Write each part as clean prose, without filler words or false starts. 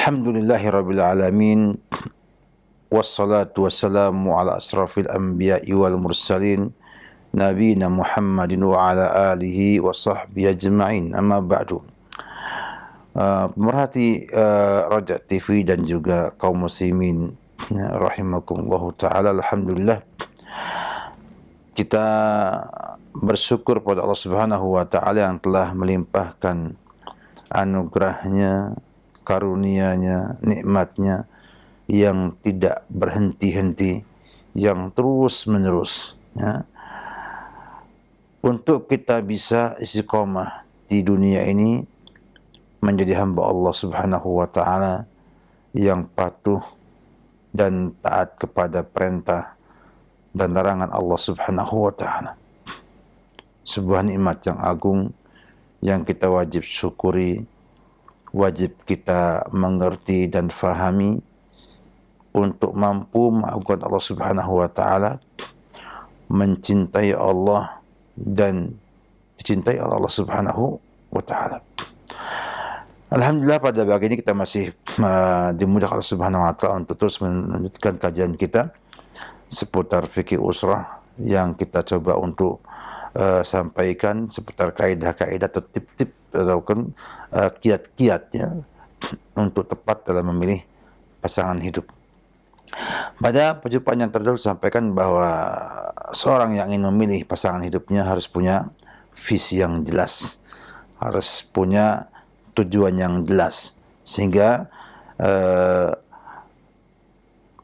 Alhamdulillahirabbil alamin wassalatu wassalamu ala asrafil anbiya'i wal mursalin nabiyina Muhammadin wa ala alihi wa sahbihi ajma'in. Amma ba'du. Pemerhati Raja TV dan juga kaum muslimin rahimakumullahu taala, alhamdulillah kita bersyukur pada Allah Subhanahu wa taala yang telah melimpahkan anugerahnya, karunia-Nya, nikmat-Nya yang tidak berhenti-henti, yang terus-menerus, ya, untuk kita bisa istiqomah di dunia ini menjadi hamba Allah Subhanahu wa taala yang patuh dan taat kepada perintah dan larangan Allah Subhanahu wa taala. Sebuah nikmat yang agung yang kita wajib syukuri, wajib kita mengerti dan fahami untuk mampu mengagungkan Allah Subhanahu wa taala, mencintai Allah dan dicintai oleh Allah Subhanahu wa taala. Alhamdulillah, pada pagi ini kita masih dimudahkan Allah Subhanahu wa taala untuk terus melanjutkan kajian kita seputar fikih usrah yang kita coba untuk sampaikan seputar kaidah-kaidah atau tip-tip atau kiat-kiatnya untuk tepat dalam memilih pasangan hidup. Pada perjumpaan yang terdahulu sampaikan bahwa seorang yang ingin memilih pasangan hidupnya harus punya visi yang jelas, harus punya tujuan yang jelas, sehingga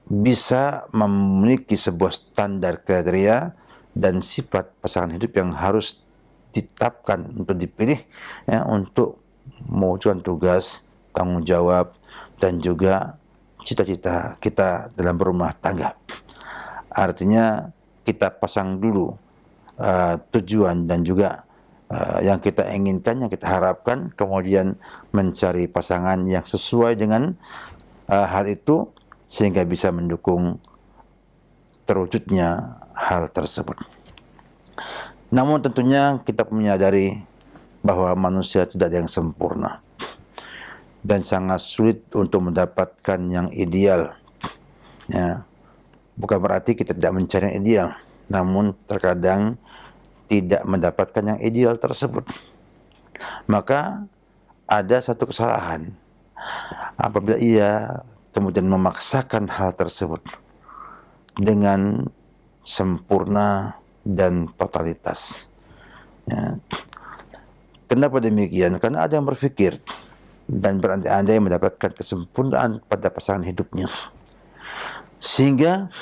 bisa memiliki sebuah standar kriteria dan sifat pasangan hidup yang harus ditetapkan untuk dipilih, ya, untuk mewujudkan tugas, tanggung jawab, dan juga cita-cita kita dalam berumah tangga. Artinya kita pasang dulu tujuan dan juga yang kita inginkan, yang kita harapkan, kemudian mencari pasangan yang sesuai dengan hal itu sehingga bisa mendukung terwujudnya hal tersebut. Namun tentunya kita menyadari bahwa manusia tidak ada yang sempurna dan sangat sulit untuk mendapatkan yang ideal. Ya, bukan berarti kita tidak mencari yang ideal, namun terkadang tidak mendapatkan yang ideal tersebut. Maka ada satu kesalahan apabila ia kemudian memaksakan hal tersebut dengan sempurna dan totalitas. Ya. Kenapa demikian? Karena ada yang berpikir dan berandai-andai mendapatkan kesempurnaan pada pasangan hidupnya, sehingga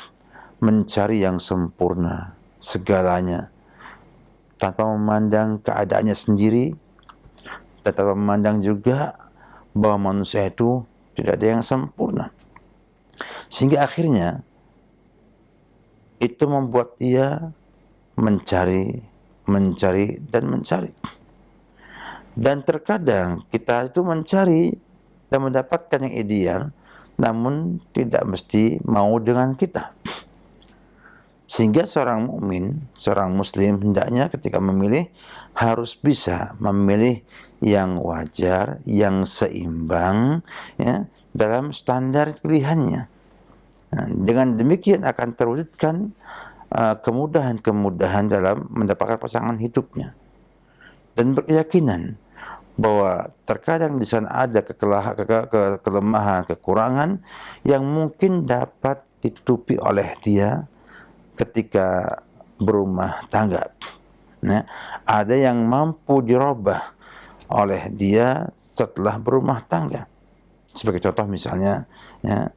mencari yang sempurna segalanya tanpa memandang keadaannya sendiri, tanpa memandang juga bahwa manusia itu tidak ada yang sempurna, sehingga akhirnya itu membuat ia mencari dan mencari. Dan terkadang kita itu mencari dan mendapatkan yang ideal, namun tidak mesti mau dengan kita. Sehingga seorang mukmin, seorang muslim hendaknya ketika memilih harus bisa memilih yang wajar, yang seimbang, ya, dalam standar pilihannya. Nah, dengan demikian akan terwujudkan kemudahan-kemudahan dalam mendapatkan pasangan hidupnya, dan berkeyakinan bahwa terkadang di sana ada kelemahan, kekurangan yang mungkin dapat ditutupi oleh dia ketika berumah tangga. Nah, ada yang mampu dirubah oleh dia setelah berumah tangga. Sebagai contoh misalnya, ya,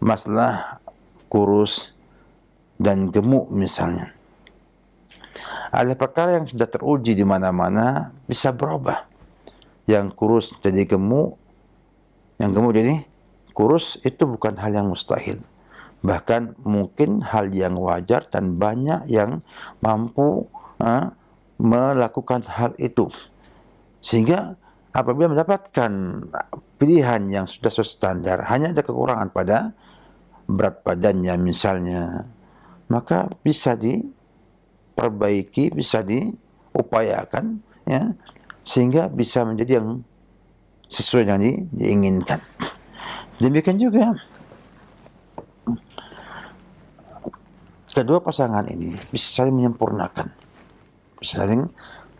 masalah kurus dan gemuk misalnya. Ada perkara yang sudah teruji di mana-mana bisa berubah. Yang kurus jadi gemuk, yang gemuk jadi kurus, itu bukan hal yang mustahil. Bahkan mungkin hal yang wajar dan banyak yang mampu melakukan hal itu. Sehingga apabila mendapatkan pilihan yang sudah sesuai standar, hanya ada kekurangan pada berat badannya misalnya, maka bisa diperbaiki, bisa diupayakan, ya, sehingga bisa menjadi yang sesuai dengan diinginkan. Demikian juga kedua pasangan ini bisa saling menyempurnakan. Bisa saling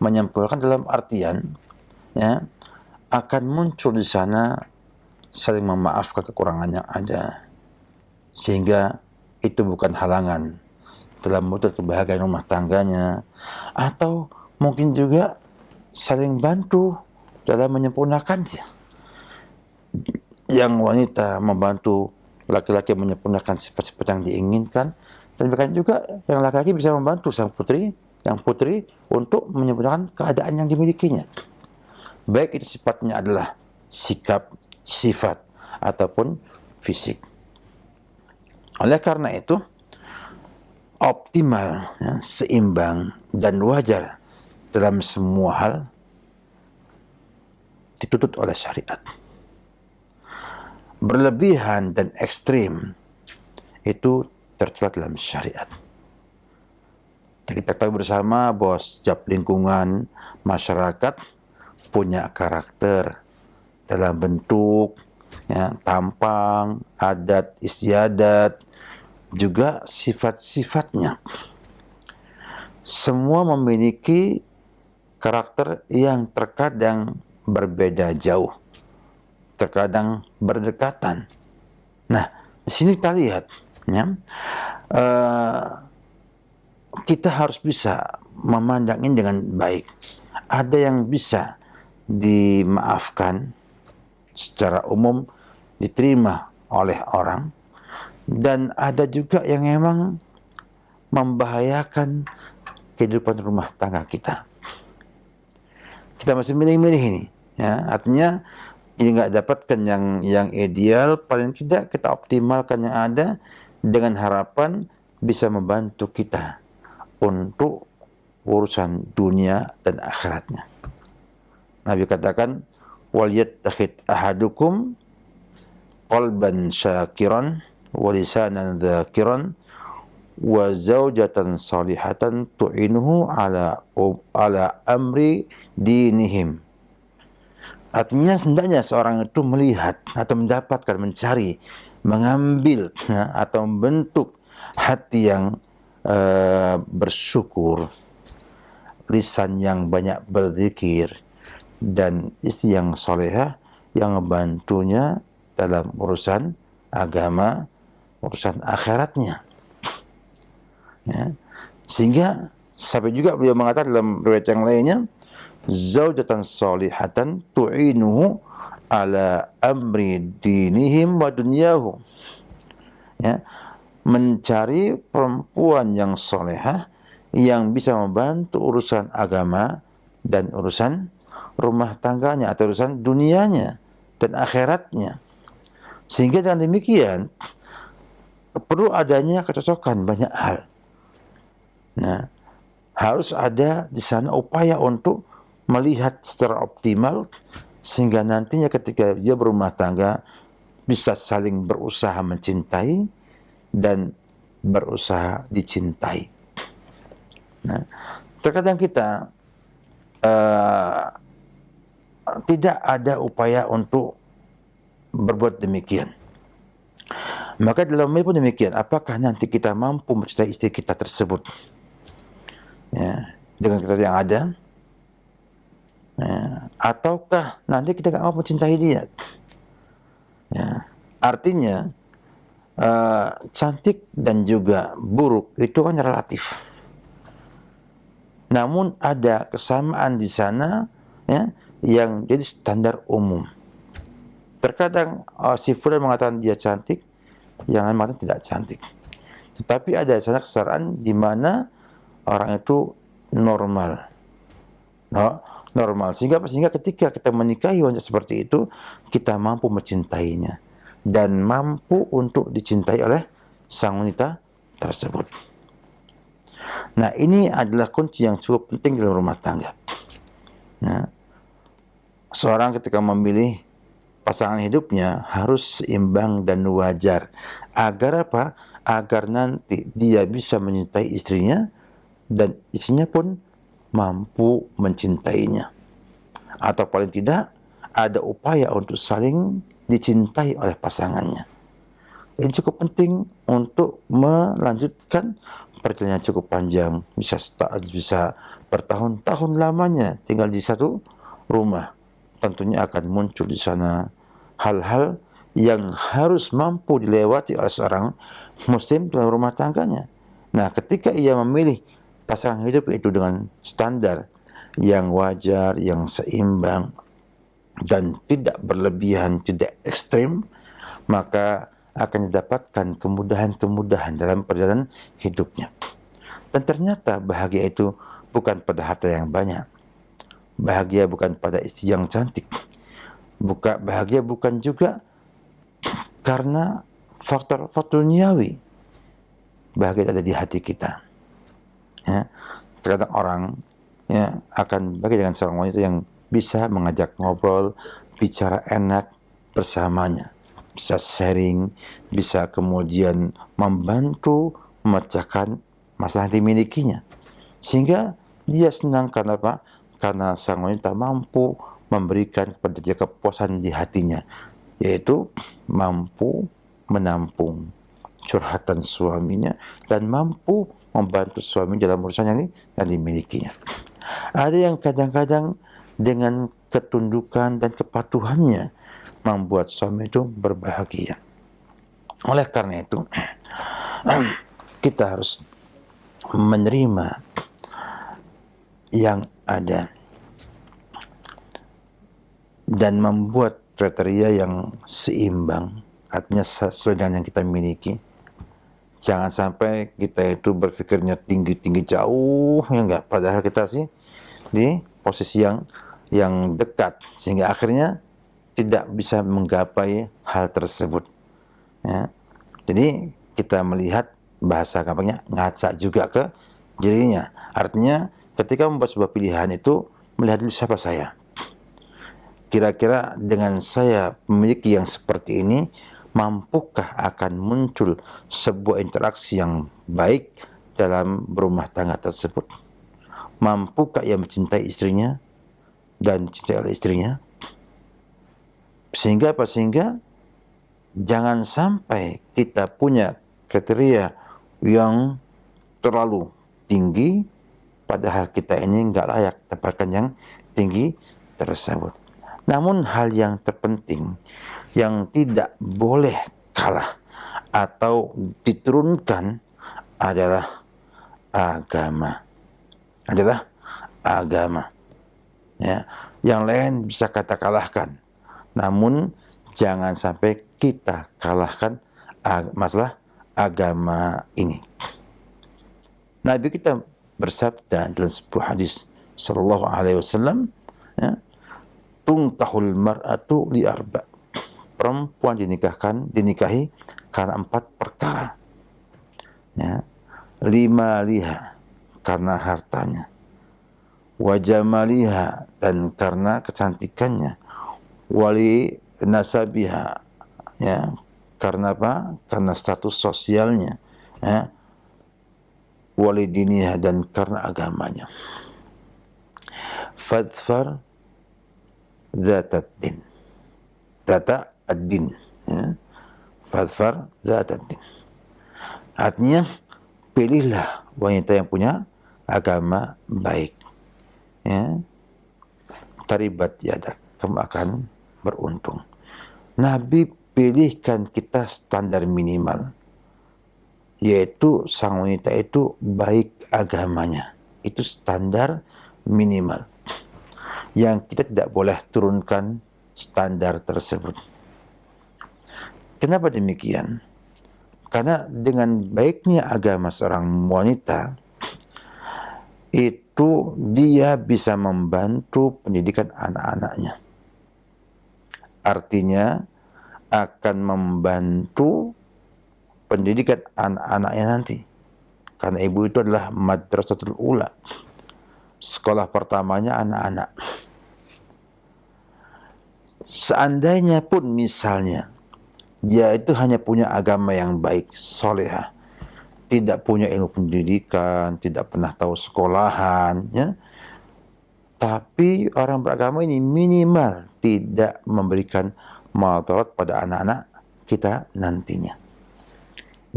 menyempurnakan dalam artian ya, akan muncul di sana saling memaafkan kekurangan yang ada, sehingga itu bukan halangan dalam mewujudkan kebahagiaan rumah tangganya, atau mungkin juga saling bantu dalam menyempurnakannya. Yang wanita membantu laki-laki menyempurnakan sifat-sifat yang diinginkan, dan bahkan juga yang laki-laki bisa membantu sang putri, yang putri untuk menyempurnakan keadaan yang dimilikinya. Baik itu sifatnya adalah sikap, sifat, ataupun fisik. Oleh karena itu, optimal, ya, seimbang, dan wajar dalam semua hal dituntut oleh syariat. Berlebihan dan ekstrim itu tercela dalam syariat. Kita tahu bersama bahwa setiap lingkungan masyarakat punya karakter dalam bentuk, ya, tampang, adat istiadat, juga sifat-sifatnya. Semua memiliki karakter yang terkadang berbeda jauh, terkadang berdekatan. Nah, di sini kita lihat, ya, kita harus bisa memandang ini dengan baik. Ada yang bisa dimaafkan secara umum, diterima oleh orang, dan ada juga yang memang membahayakan kehidupan rumah tangga kita. Kita masih milih-milih ini, ya, artinya ini nggak dapatkan yang ideal, paling tidak kita optimalkan yang ada dengan harapan bisa membantu kita untuk urusan dunia dan akhiratnya. Nabi katakan, wal yattakhid ahadukum qalban syakiran wa lisanan dzakiran wa zaujatan salihatan tu'inuhu ala amri dinihim. Artinya hendaknya seorang itu melihat atau mendapatkan, mencari, mengambil, ya, atau membentuk hati yang bersyukur, lisan yang banyak berzikir, dan istri yang solehah yang membantunya dalam urusan agama, urusan akhiratnya. Ya. Sehingga sampai juga beliau mengatakan dalam riwayat yang lainnya, zaujatan solihatan tu'inuhu ala amri dinihim wa dunyahu. Ya, mencari perempuan yang solehah yang bisa membantu urusan agama dan urusan rumah tangganya atau urusan dunianya dan akhiratnya. Sehingga dengan demikian perlu adanya kecocokan banyak hal. Nah, harus ada di sana upaya untuk melihat secara optimal sehingga nantinya ketika dia berumah tangga bisa saling berusaha mencintai dan berusaha dicintai. Nah, terkadang kita tidak ada upaya untuk berbuat demikian. Maka dalam hal pun demikian, apakah nanti kita mampu mencintai istri kita tersebut, ya, dengan kita yang ada, ya, ataukah nanti kita tidak mampu mencintai dia? Ya, artinya cantik dan juga buruk itu kan relatif. Namun ada kesamaan di sana, ya, yang jadi standar umum. Terkadang si fulan mengatakan dia cantik, yang lain mengatakan tidak cantik. Tetapi ada sana kesetaraan di mana orang itu normal. Normal. Sehingga ketika kita menikahi wanita seperti itu, kita mampu mencintainya dan mampu untuk dicintai oleh sang wanita tersebut. Nah, ini adalah kunci yang cukup penting dalam rumah tangga. Nah, seorang ketika memilih pasangan hidupnya harus seimbang dan wajar. Agar apa? Agar nanti dia bisa mencintai istrinya dan istrinya pun mampu mencintainya. Atau paling tidak ada upaya untuk saling dicintai oleh pasangannya. Ini cukup penting untuk melanjutkan perjalanan cukup panjang, bisa bertahun-tahun lamanya tinggal di satu rumah. Tentunya akan muncul di sana hal-hal yang harus mampu dilewati oleh seorang muslim dalam rumah tangganya. Nah, ketika ia memilih pasangan hidup itu dengan standar yang wajar, yang seimbang, dan tidak berlebihan, tidak ekstrim, maka akan didapatkan kemudahan-kemudahan dalam perjalanan hidupnya. Dan ternyata bahagia itu bukan pada harta yang banyak. Bahagia bukan pada istri yang cantik. Bahagia bukan juga karena faktor-faktor duniawi. Bahagia ada di hati kita. Ya, terkadang orang akan bahagia dengan seorang wanita yang bisa mengajak ngobrol, bicara enak bersamanya, bisa sharing, bisa kemudian membantu memecahkan masalah yang dimilikinya, sehingga dia senang. Karena apa? Karena sang wanita mampu memberikan kepada dia kepuasan di hatinya, yaitu mampu menampung curhatan suaminya dan mampu membantu suami dalam urusan yang dimilikinya. Ada yang kadang-kadang dengan ketundukan dan kepatuhannya membuat suami itu berbahagia. Oleh karena itu, kita harus menerima yang ada dan membuat kriteria yang seimbang, artinya sesuai dengan yang kita miliki. Jangan sampai kita itu berpikirnya tinggi-tinggi jauh, ya enggak, padahal kita sih di posisi yang dekat, sehingga akhirnya tidak bisa menggapai hal tersebut. Ya. Jadi kita melihat, bahasa gampangnya, ngaca juga ke dirinya. Artinya ketika membuat sebuah pilihan itu melihat dulu siapa saya. Kira-kira dengan saya memiliki yang seperti ini, mampukah akan muncul sebuah interaksi yang baik dalam berumah tangga tersebut? Mampukah ia mencintai istrinya dan dicintai oleh istrinya? Sehingga apa? Sehingga jangan sampai kita punya kriteria yang terlalu tinggi, padahal kita ini nggak layak dapatkan yang tinggi tersebut. Namun hal yang terpenting yang tidak boleh kalah atau diturunkan adalah agama. Ya, yang lain bisa kita kalahkan, namun jangan sampai kita kalahkan masalah agama ini. Nabi kita bersabda dalam sebuah hadis sallallahu alaihi wasallam, ya, tungkahul mar'atu li arba. Perempuan dinikahi karena 4 perkara. Ya. 5 liha, karena hartanya. Wa jamaliha, dan karena kecantikannya. Wali nasabiha, ya, karena apa? Karena status sosialnya. Ya. Wali diniha, dan karena agamanya. Fadfar zatat din. Data ad-din, ya. Fadfar zatat din. Artinya, pilihlah wanita yang punya agama baik. Ya. Taribat yadak, kamu akan beruntung. Nabi pilihkan kita standar minimal, yaitu sang wanita itu baik agamanya. Itu standar minimal yang kita tidak boleh turunkan standar tersebut. Kenapa demikian? Karena dengan baiknya agama seorang wanita, itu dia bisa membantu pendidikan anak-anaknya. Artinya akan membantu pendidikan anak-anaknya nanti. Karena ibu itu adalah madrasatul ula, sekolah pertamanya anak-anak. Seandainya pun misalnya dia itu hanya punya agama yang baik, solehah, tidak punya ilmu pendidikan, tidak pernah tahu sekolahan, ya, tapi orang beragama ini minimal tidak memberikan madarat pada anak-anak kita nantinya.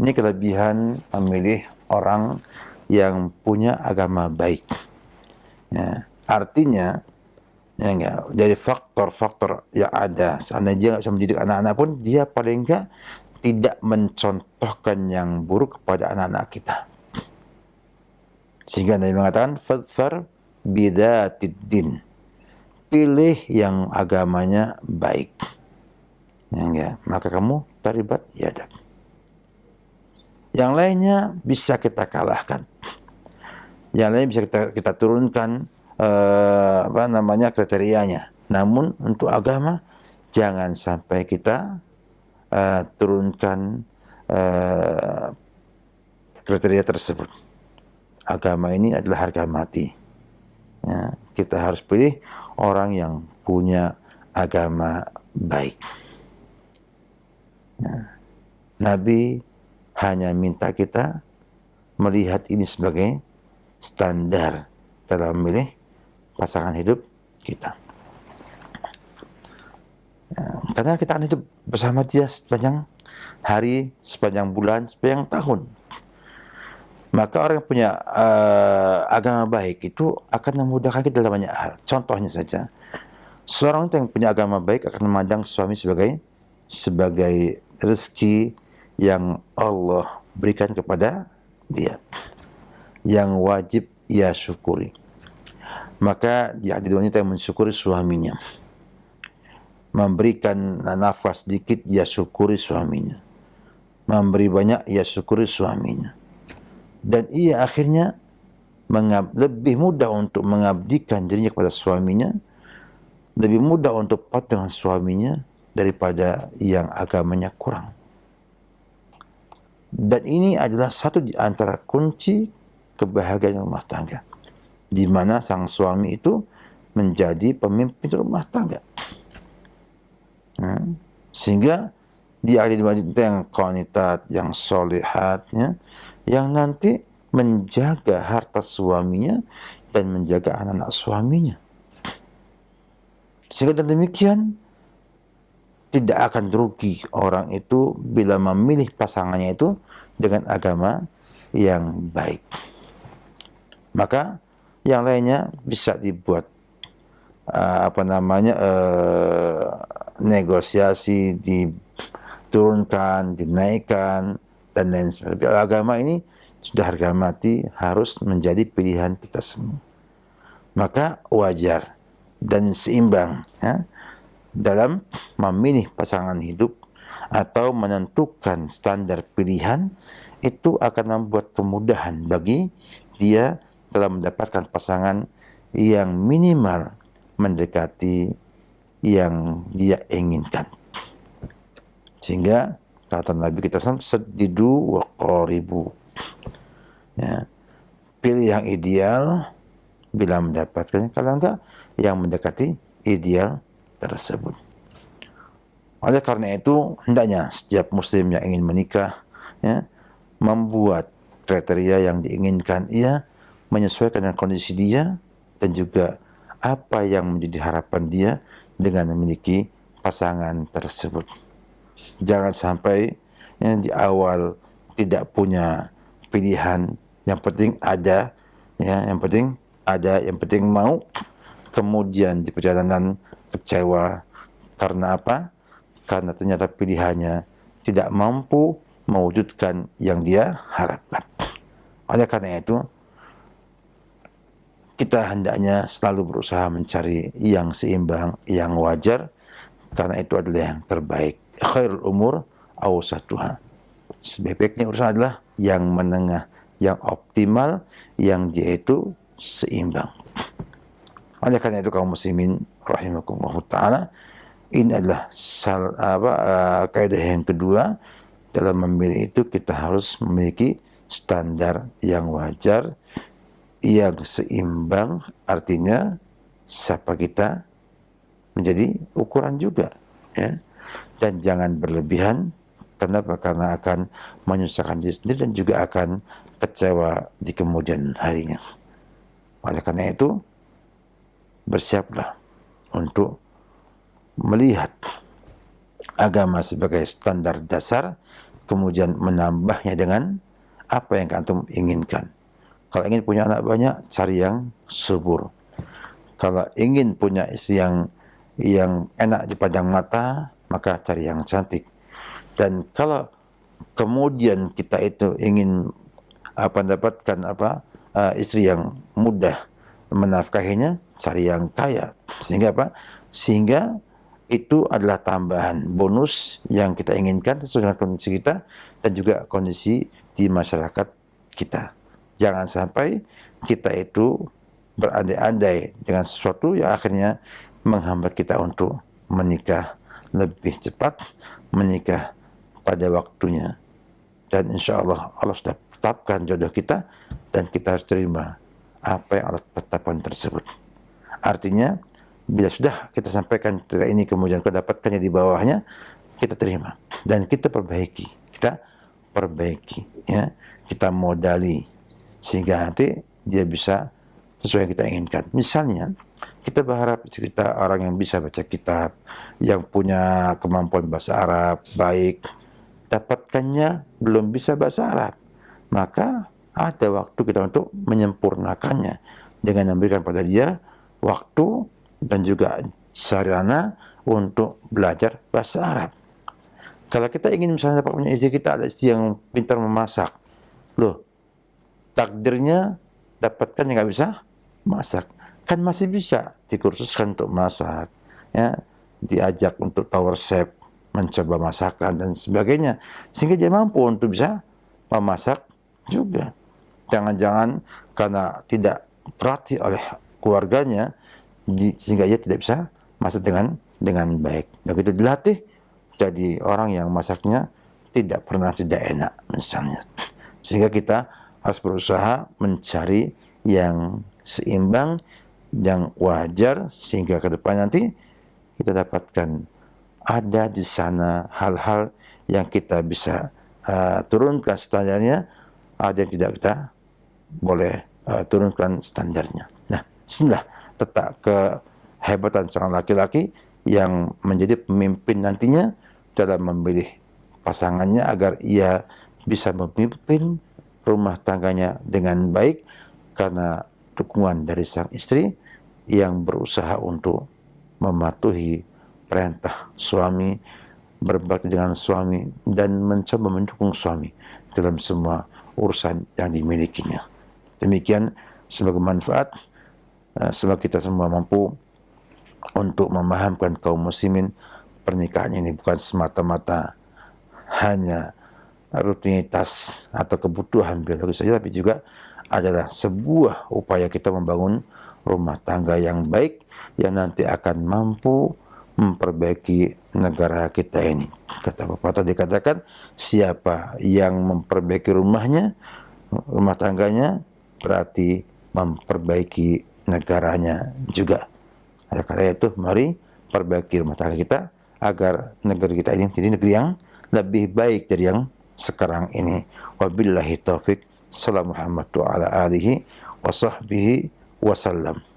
Ini kelebihan memilih orang yang punya agama baik. Ya, artinya, ya enggak, jadi faktor-faktor yang ada, seandainya dia nggak bisa mendidik anak-anak pun, dia paling enggak tidak mencontohkan yang buruk kepada anak-anak kita. Sehingga Nabi mengatakan, fadfar bidatid din. Pilih yang agamanya baik. Ya enggak, maka kamu taribat yadab. Yang lainnya bisa kita kalahkan. Yang lain bisa kita turunkan kriterianya. Namun untuk agama jangan sampai kita turunkan kriteria tersebut. Agama ini adalah harga mati. Ya, kita harus pilih orang yang punya agama baik. Ya. Nabi hanya minta kita melihat ini sebagai standar dalam memilih pasangan hidup kita. Ya, karena kita akan hidup bersama dia sepanjang hari, sepanjang bulan, sepanjang tahun. Maka orang yang punya agama baik itu akan memudahkan kita dalam banyak hal. Contohnya saja, seorang yang punya agama baik akan memandang suami sebagai rezeki yang Allah berikan kepada dia, yang wajib ia syukuri. Maka dia ada wanita yang mensyukuri suaminya, memberikan nafas sedikit ia syukuri suaminya, memberi banyak ia syukuri suaminya, dan ia akhirnya lebih mudah untuk mengabdikan dirinya kepada suaminya, lebih mudah untuk patuh dengan suaminya daripada yang agamanya kurang. Dan ini adalah satu di antara kunci kebahagiaan rumah tangga, di mana sang suami itu menjadi pemimpin rumah tangga. Sehingga dia ada di wanita yang qanitat, yang solihat, yang nanti menjaga harta suaminya dan menjaga anak-anak suaminya. Sehingga dengan demikian tidak akan rugi orang itu bila memilih pasangannya itu dengan agama yang baik. Maka yang lainnya bisa dibuat negosiasi, diturunkan, dinaikkan, dan lain sebagainya. Agama ini sudah harga mati, harus menjadi pilihan kita semua. Maka wajar dan seimbang dalam memilih pasangan hidup atau menentukan standar pilihan, itu akan membuat kemudahan bagi dia dalam mendapatkan pasangan yang minimal mendekati yang dia inginkan. Sehingga kata Nabi kita sedidu wa qaribu. Ya, pilih yang ideal bila mendapatkannya, kalau enggak yang mendekati ideal tersebut. Oleh karena itu, hendaknya setiap muslim yang ingin menikah membuat kriteria yang diinginkan, ia menyesuaikan dengan kondisi dia dan juga apa yang menjadi harapan dia dengan memiliki pasangan tersebut. Jangan sampai di awal tidak punya pilihan, yang penting ada, yang penting mau, kemudian di perjalanan kecewa. Karena apa? Karena ternyata pilihannya tidak mampu mewujudkan yang dia harapkan. Oleh karena itu, kita hendaknya selalu berusaha mencari yang seimbang, yang wajar, karena itu adalah yang terbaik. Khairul umur awsatuha. Sebaik-baiknya urusan adalah yang menengah, yang optimal, yang dia itu seimbang. Oleh karena itu kaum muslimin rahimakumullah ta'ala, ini adalah kaidah yang kedua. Dalam memilih itu kita harus memiliki standar yang wajar, yang seimbang, artinya siapa kita menjadi ukuran juga, dan jangan berlebihan. Kenapa? Karena akan menyusahkan diri sendiri dan juga akan kecewa di kemudian harinya. Oleh karena itu, bersiaplah untuk melihat agama sebagai standar dasar, kemudian menambahnya dengan apa yang antum inginkan. Kalau ingin punya anak banyak, cari yang subur. Kalau ingin punya istri yang enak dipandang mata, maka cari yang cantik. Dan kalau kemudian kita itu ingin mendapatkan istri yang mudah menafkahinya, cari yang kaya. Sehingga apa? Sehingga itu adalah tambahan bonus yang kita inginkan sesuai dengan kondisi kita dan juga kondisi di masyarakat kita. Jangan sampai kita itu berandai-andai dengan sesuatu yang akhirnya menghambat kita untuk menikah lebih cepat, menikah pada waktunya. Dan insya Allah, Allah sudah tetapkan jodoh kita dan kita harus terima apa yang Allah tetapkan tersebut. Artinya, bila sudah kita sampaikan cerita ini kemudian kita dapatkannya di bawahnya, kita terima dan kita perbaiki. Ya, kita modali sehingga nanti dia bisa sesuai yang kita inginkan. Misalnya, kita berharap kita orang yang bisa baca kitab, yang punya kemampuan bahasa Arab baik, dapatkannya belum bisa bahasa Arab, maka ada waktu kita untuk menyempurnakannya dengan memberikan pada dia waktu dan juga sarana untuk belajar bahasa Arab. Kalau kita ingin misalnya dapat punya istri, kita ada istri yang pintar memasak, loh, takdirnya dapatkan yang nggak bisa masak, kan masih bisa dikursuskan untuk masak, ya, diajak untuk tahu resep, mencoba masakan dan sebagainya, sehingga dia mampu untuk bisa memasak juga. Jangan-jangan karena tidak terlatih oleh keluarganya, sehingga ia tidak bisa masak dengan baik. Begitu dilatih, jadi orang yang masaknya tidak enak misalnya. Sehingga kita harus berusaha mencari yang seimbang, yang wajar, sehingga ke depan nanti kita dapatkan ada di sana hal-hal yang kita bisa turunkan standarnya, ada yang tidak kita boleh turunkan standarnya. Nah, inilah letak kehebatan seorang laki-laki yang menjadi pemimpin nantinya dalam memilih pasangannya agar ia bisa memimpin rumah tangganya dengan baik karena dukungan dari sang istri yang berusaha untuk mematuhi perintah suami, berbakti dengan suami, dan mencoba mendukung suami dalam semua urusan yang dimilikinya. Demikian sebagai manfaat, semoga kita semua mampu untuk memahamkan kaum muslimin pernikahan ini bukan semata-mata hanya rutinitas atau kebutuhan biologis saja, tapi juga adalah sebuah upaya kita membangun rumah tangga yang baik yang nanti akan mampu memperbaiki negara kita ini. Kata pepatah dikatakan, siapa yang memperbaiki rumahnya, rumah tangganya, berarti memperbaiki negaranya juga. Karena itu, mari perbaiki rumah tangga kita agar negeri kita ini menjadi negeri yang lebih baik dari yang sekarang ini. Wabillahi taufik. Assalamualaikum warahmatullahi wabarakatuh.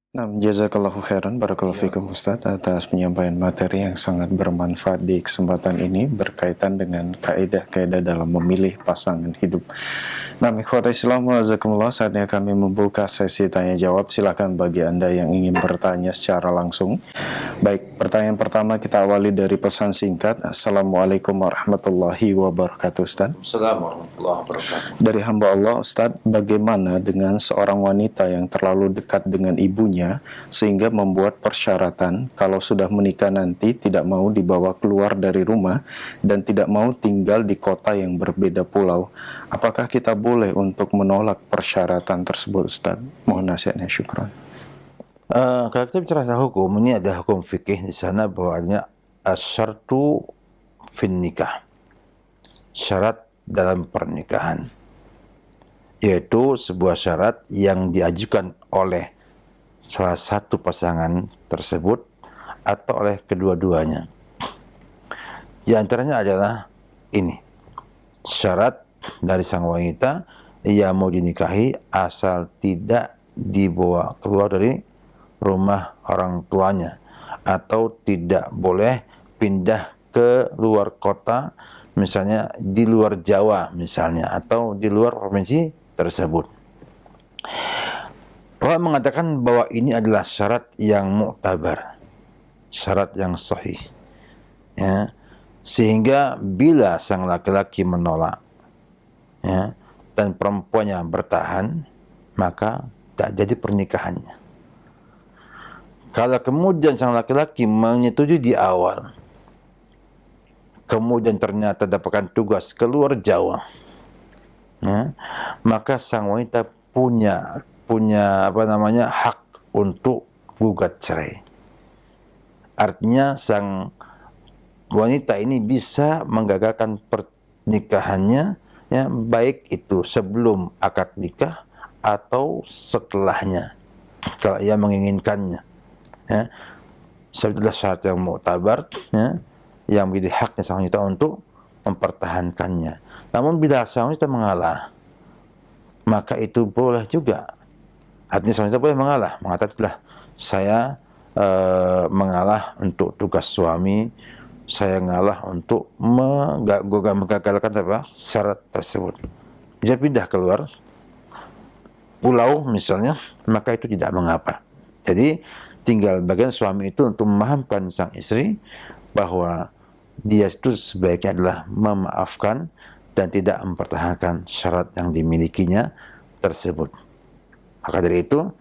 Nah, jazakallahu khairan, barakallahu fikum Ustaz atas penyampaian materi yang sangat bermanfaat di kesempatan ini berkaitan dengan kaidah-kaidah dalam memilih pasangan hidup. Nah, ikhwata Islam wajazakumullah, saatnya kami membuka sesi tanya jawab. Silakan bagi Anda yang ingin bertanya secara langsung. Baik, pertanyaan pertama kita awali dari pesan singkat. Assalamualaikum warahmatullahi wabarakatuh Ustaz. Assalamualaikum warahmatullahi wabarakatuh. Dari hamba Allah Ustaz, bagaimana dengan seorang wanita yang terlalu dekat dengan ibunya sehingga membuat persyaratan kalau sudah menikah nanti tidak mau dibawa keluar dari rumah dan tidak mau tinggal di kota yang berbeda pulau? Apakah kita boleh untuk menolak persyaratan tersebut Ustaz? Mohon nasihatnya, syukran. Kalau kita bicara tentang hukum, ini ada hukum fikih di sana bahwa adanya asyartu fin nikah, syarat dalam pernikahan, yaitu sebuah syarat yang diajukan oleh salah satu pasangan tersebut atau oleh kedua-duanya. Di antaranya adalah ini, syarat dari sang wanita yang mau dinikahi asal tidak dibawa keluar dari rumah orang tuanya atau tidak boleh pindah ke luar kota, misalnya di luar Jawa misalnya, atau di luar provinsi tersebut. Ulama mengatakan bahwa ini adalah syarat yang mu'tabar, syarat yang sahih, ya, sehingga bila sang laki-laki menolak, ya, dan perempuannya bertahan, maka tak jadi pernikahannya. Kalau kemudian sang laki-laki menyetujui di awal, kemudian ternyata dapatkan tugas keluar Jawa, ya, maka sang wanita punya hak untuk gugat cerai. Artinya sang wanita ini bisa menggagalkan pernikahannya, ya, baik itu sebelum akad nikah atau setelahnya kalau ia menginginkannya, ya. Sebetulnya syarat yang mu'tabar, ya, yang menjadi haknya sang wanita untuk mempertahankannya. Namun bila sang wanita mengalah, maka itu boleh juga. Artinya sang wanita boleh mengalah, mengatakan, saya mengalah untuk tugas suami, saya ngalah untuk menggagalkan syarat tersebut. Bisa pindah keluar pulau misalnya, maka itu tidak mengapa. Jadi tinggal bagian suami itu untuk memahamkan sang istri bahwa dia itu sebaiknya adalah memaafkan dan tidak mempertahankan syarat yang dimilikinya tersebut. Maka dari itu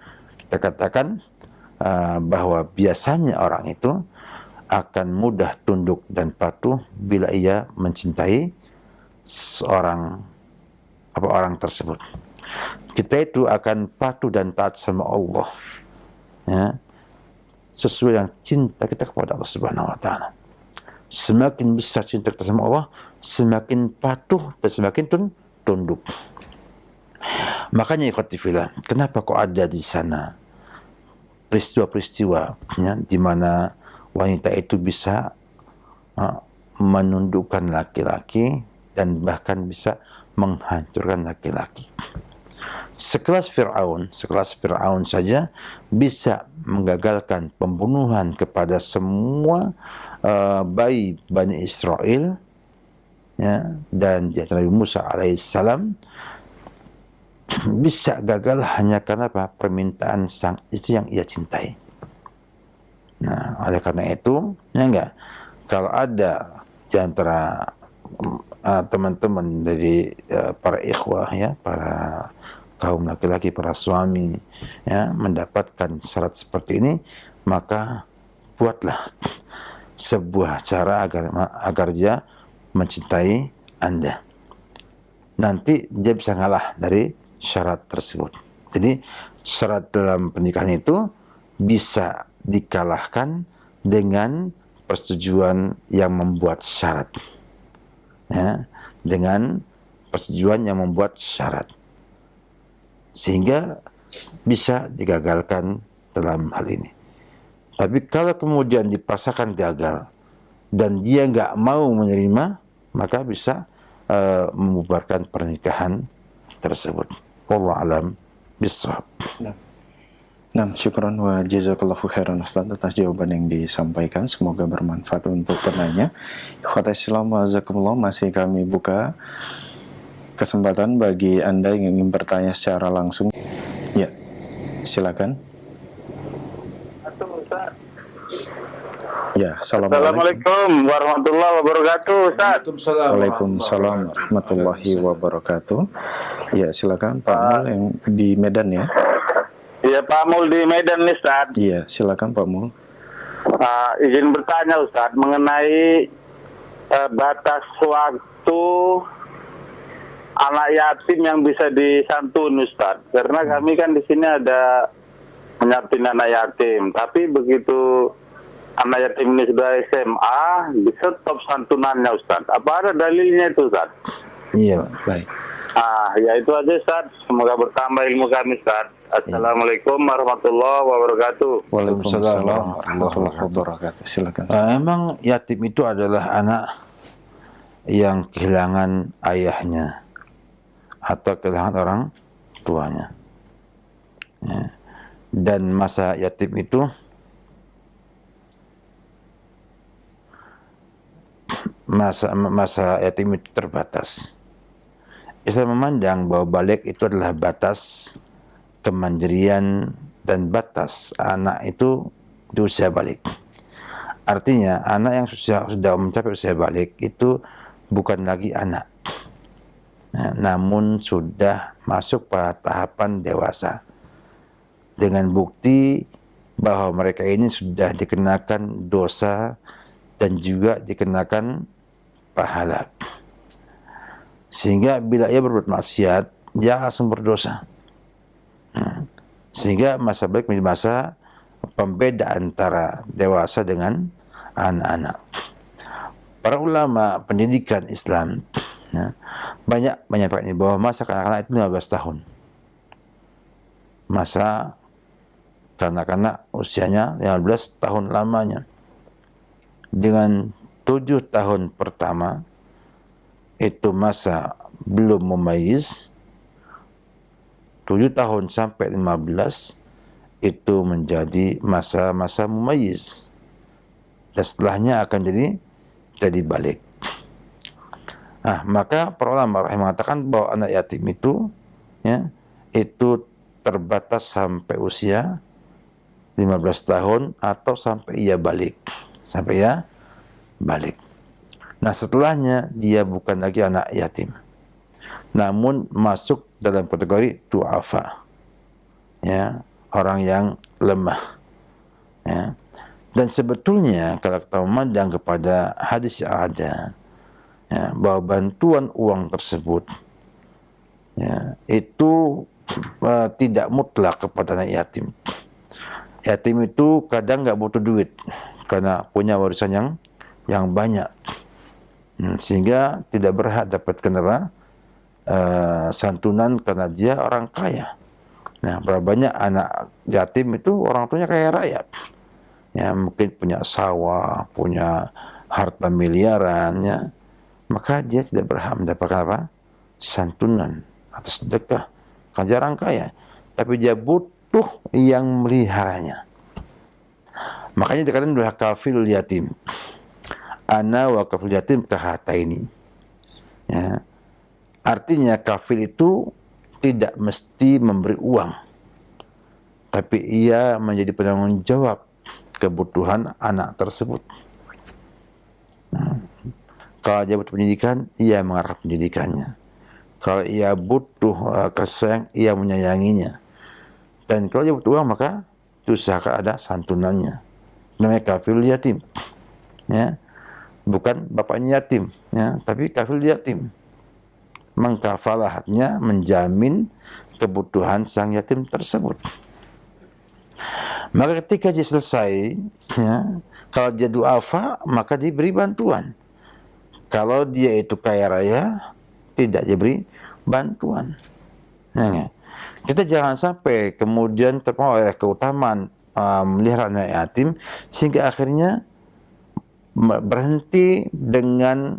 kita katakan bahwa biasanya orang itu akan mudah tunduk dan patuh bila ia mencintai orang tersebut. Kita itu akan patuh dan taat sama Allah, ya, sesuai dengan cinta kita kepada Allah Subhanahu wa taala. Semakin besar cinta kita sama Allah, semakin patuh dan semakin tunduk. Makanya ikhwati fillah, kenapa kok ada di sana peristiwa-peristiwa, ya, di mana wanita itu bisa menundukkan laki-laki dan bahkan bisa menghancurkan laki-laki. Sekelas Fir'aun saja bisa menggagalkan pembunuhan kepada semua bayi Bani Israel, ya, dan di Nabi Musa alaihissalam bisa gagal hanya karena permintaan sang istri yang ia cintai. Nah, oleh karena itu, ya enggak, kalau ada di antara teman-teman dari para ikhwah, ya, para kaum laki-laki, para suami, ya, mendapatkan syarat seperti ini, maka buatlah sebuah cara agar dia mencintai Anda. Nanti dia bisa ngalah dari syarat tersebut. Jadi syarat dalam pernikahan itu bisa dikalahkan dengan persetujuan yang membuat syarat, ya, dengan persetujuan yang membuat syarat, sehingga bisa digagalkan dalam hal ini. Tapi kalau kemudian dipaksakan gagal dan dia nggak mau menerima, maka bisa membubarkan pernikahan tersebut. Wallahu alam bissawab. Nah, syukran wa jazakallahu khairan Ustaz atas jawaban yang disampaikan. Semoga bermanfaat untuk penanya. Ikhwatas Islam wa jazakumullah, masih kami buka kesempatan bagi Anda yang ingin bertanya secara langsung. Ya, silakan. Ya, Assalamualaikum warahmatullahi wabarakatuh, Ustaz. Waalaikumsalam warahmatullahi wabarakatuh. Ya, silakan Pak Mul yang di Medan, ya. Iya, Pak Mul di Medan nih, Ustaz. Iya, silakan Pak Mul. Izin bertanya, Ustaz, mengenai batas waktu anak yatim yang bisa disantuni, Ustaz. Karena kami kan di sini ada menyantuni anak yatim, tapi begitu anak yatim ini sudah SMA, bisa stop santunannya, Ustaz. Apa ada dalilnya itu, Ustaz? Iya, baik. Ya itu aja, Ustaz. Semoga bertambah ilmu kami, Ustaz. Assalamualaikum warahmatullahi wabarakatuh. Waalaikumsalam warahmatullahi wabarakatuh. Silakan. Memang yatim itu adalah anak yang kehilangan ayahnya atau kehilangan orang tuanya, ya. Dan masa yatim itu masa yatim itu terbatas. Islam memandang bahwa balik itu adalah batas kemandirian dan batas anak itu di usia balik. Artinya anak yang sudah mencapai usia balik itu bukan lagi anak, namun sudah masuk pada tahapan dewasa, dengan bukti bahwa mereka ini sudah dikenakan dosa dan juga dikenakan pahala. Sehingga bila ia berbuat maksiat, dia langsung berdosa. Sehingga masa balik menjadi masa pembeda antara dewasa dengan anak-anak. Para ulama pendidikan Islam banyak menyampaikan bahwa masa kanak-kanak itu 15 tahun. Masa kanak-kanak usianya 15 tahun lamanya. Dengan 7 tahun pertama itu masa belum mumayyiz, 7 tahun sampai 15 itu menjadi masa-masa mumayyiz, dan setelahnya akan jadi balik. Maka para ulama mengatakan bahwa anak yatim itu itu terbatas sampai usia 15 tahun atau sampai ia balik. Nah, setelahnya dia bukan lagi anak yatim, namun masuk dalam kategori du'afa, orang yang lemah. Dan sebetulnya kalau kita memandang kepada hadis yang ada, bahwa bantuan uang tersebut itu tidak mutlak kepada anak yatim. Yatim itu kadang nggak butuh duit karena punya warisan yang banyak, sehingga tidak berhak dapat santunan karena dia orang kaya. Nah, berapa banyak anak yatim itu orang tuanya kaya raya, mungkin punya sawah, punya harta miliaran, maka dia tidak berhak mendapatkan santunan atau sedekah karena dia orang kaya, tapi dia butuh yang meliharanya. Makanya dikatakan adalah kafil yatim. Ana wa kafil yatim kahataini. Artinya kafil itu tidak mesti memberi uang, tapi ia menjadi penanggung jawab kebutuhan anak tersebut. Kalau dia butuh pendidikan, ia mengarah pendidikannya. Kalau ia butuh kasih sayang, ia menyayanginya. Dan kalau dia butuh uang, maka diusahakan ada santunannya. Namanya kafil yatim. Bukan bapaknya yatim, tapi kafil yatim. Mengkafalahatnya menjamin kebutuhan sang yatim tersebut. Maka ketika dia selesai, kalau dia du'afa, maka diberi bantuan. Kalau dia itu kaya raya, tidak diberi bantuan. Kita jangan sampai kemudian terpengaruh oleh keutamaan melihara anak yatim, sehingga akhirnya berhenti dengan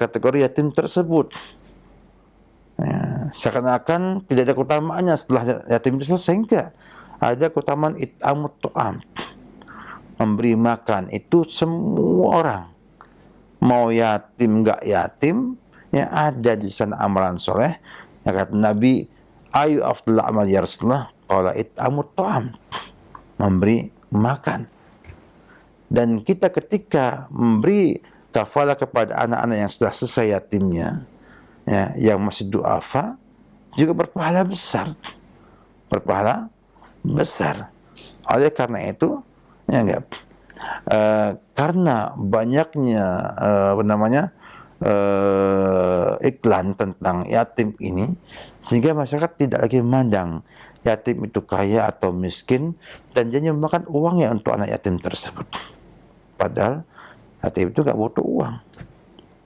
kategori yatim tersebut. Seakan-akan tidak ada keutamaannya setelah yatim itu selesai. Enggak, ada keutamaan it'amut tu'am, memberi makan. Itu semua orang, mau yatim enggak yatim, ada di sana amalan soleh. Kata Nabi, ayu afdal amal ya Rasulullah, qala it'amut tu'am, memberi makan. Dan kita ketika memberi kafalah kepada anak-anak yang sudah selesai yatimnya, yang masih du'afa, juga berpahala besar. Oleh karena itu, karena banyaknya iklan tentang yatim ini, sehingga masyarakat tidak lagi memandang yatim itu kaya atau miskin, dan dia menyumbangkan uangnya untuk anak yatim tersebut. Padahal yatim itu gak butuh uang,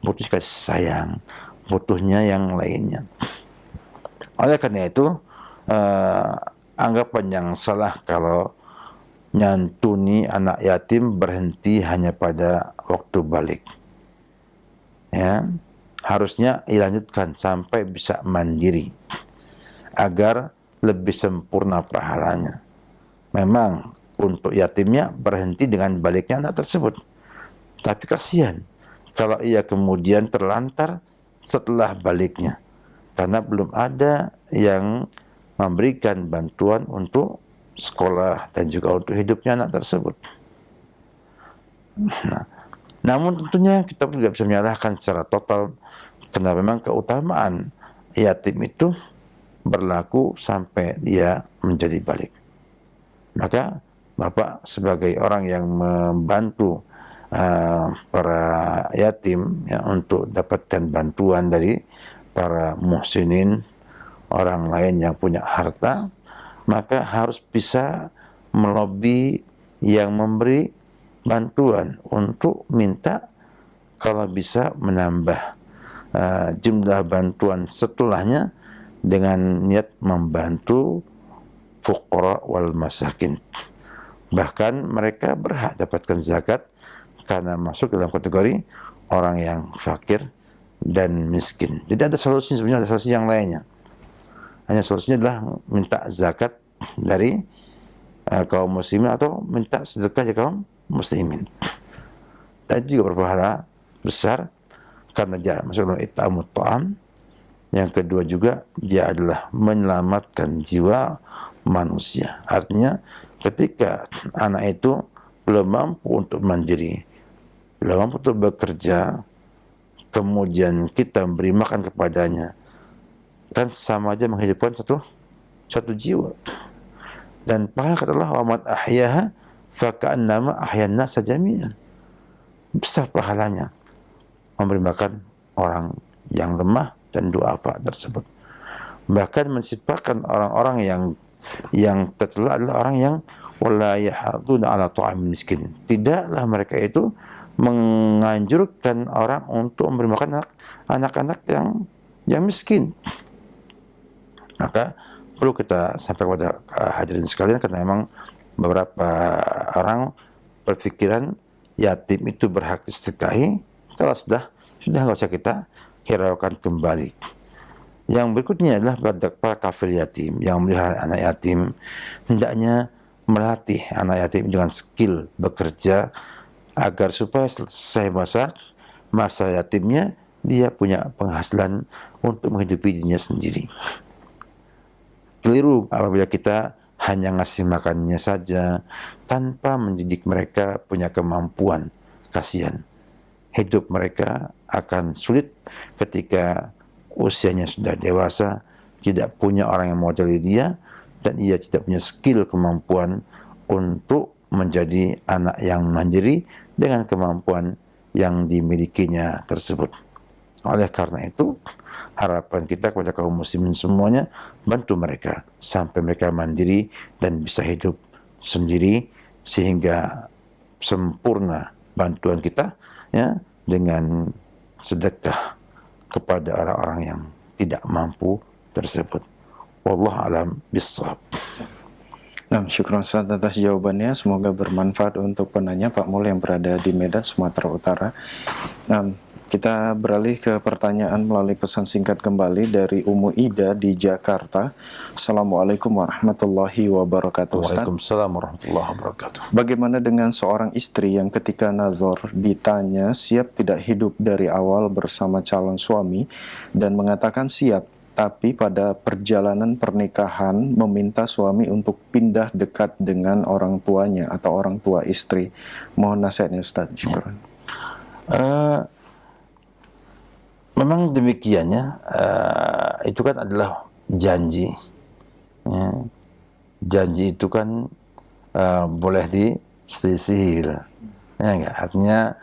butuh kasih sayang, butuhnya yang lainnya. Oleh karena itu, anggapan yang salah kalau nyantuni anak yatim berhenti hanya pada waktu balik. Harusnya dilanjutkan sampai bisa mandiri, agar lebih sempurna pahalanya. Memang untuk yatimnya berhenti dengan baliknya anak tersebut, tapi kasihan kalau ia kemudian terlantar setelah baliknya, karena belum ada yang memberikan bantuan untuk sekolah dan juga untuk hidupnya anak tersebut. Nah, namun tentunya kita tidak bisa menyalahkan secara total, karena memang keutamaan yatim itu berlaku sampai dia menjadi balik. Maka Bapak sebagai orang yang membantu para yatim ya, untuk dapatkan bantuan dari para muhsinin, orang lain yang punya harta, maka harus bisa melobi yang memberi bantuan untuk minta kalau bisa menambah jumlah bantuan setelahnya dengan niat membantu fuqara wal masakin. Bahkan mereka berhak dapatkan zakat karena masuk dalam kategori orang yang fakir dan miskin. Jadi ada solusi, sebenarnya ada solusi yang lainnya. Hanya solusinya adalah minta zakat dari kaum muslimin atau minta sedekah dari kaum muslimin. Dan itu juga berpahala besar karena dia masuk dalam it'amut ta'am. Yang kedua juga dia adalah menyelamatkan jiwa manusia. Artinya ketika anak itu belum mampu untuk mandiri, belum mampu untuk bekerja, kemudian kita beri makan kepadanya, kan sama aja menghidupkan satu jiwa. Dan pahala kata Allah, wa man ahyaha faka'annama ahyan nasa jami'an. Besar pahalanya memberi makan orang yang lemah dan duafa tersebut. Bahkan menciptakan orang-orang yang tercela adalah orang yang wala yahduna ala ta'am miskin. Tidaklah mereka itu menganjurkan orang untuk memberi makan anak-anak yang miskin. Maka perlu kita sampaikan kepada hadirin sekalian, karena memang beberapa orang berpikiran yatim itu berhak disedekahi, kalau sudah nggak usah kita hiraukan kembali. Yang berikutnya adalah para kafil yatim yang melihara anak yatim, hendaknya melatih anak yatim dengan skill bekerja agar supaya selesai masa yatimnya dia punya penghasilan untuk menghidupi dirinya sendiri. Keliru apabila kita hanya ngasih makannya saja tanpa mendidik mereka punya kemampuan. Kasihan, hidup mereka akan sulit ketika usianya sudah dewasa, tidak punya orang yang modeli dia, dan ia tidak punya skill kemampuan untuk menjadi anak yang mandiri dengan kemampuan yang dimilikinya tersebut. Oleh karena itu, harapan kita kepada kaum muslimin semuanya, bantu mereka sampai mereka mandiri dan bisa hidup sendiri, sehingga sempurna bantuan kita ya dengan sedekah kepada orang-orang yang tidak mampu tersebut. Wallahu a'lam bishawab. Nah, syukran Ustaz atas jawabannya. Semoga bermanfaat untuk penanya Pak Mul yang berada di Medan, Sumatera Utara. Nah, kita beralih ke pertanyaan melalui pesan singkat kembali dari Umu Ida di Jakarta. Assalamualaikum warahmatullahi wabarakatuh. Waalaikumsalam warahmatullahi wabarakatuh. Bagaimana dengan seorang istri yang ketika nazar ditanya siap tidak hidup dari awal bersama calon suami dan mengatakan siap, tapi pada perjalanan pernikahan meminta suami untuk pindah dekat dengan orang tuanya atau orang tua istri. Mohon nasihatnya Ustaz. Syukran. Memang demikiannya, itu kan adalah janji. Ya. Janji itu kan boleh diselisih. Ya, enggak? Artinya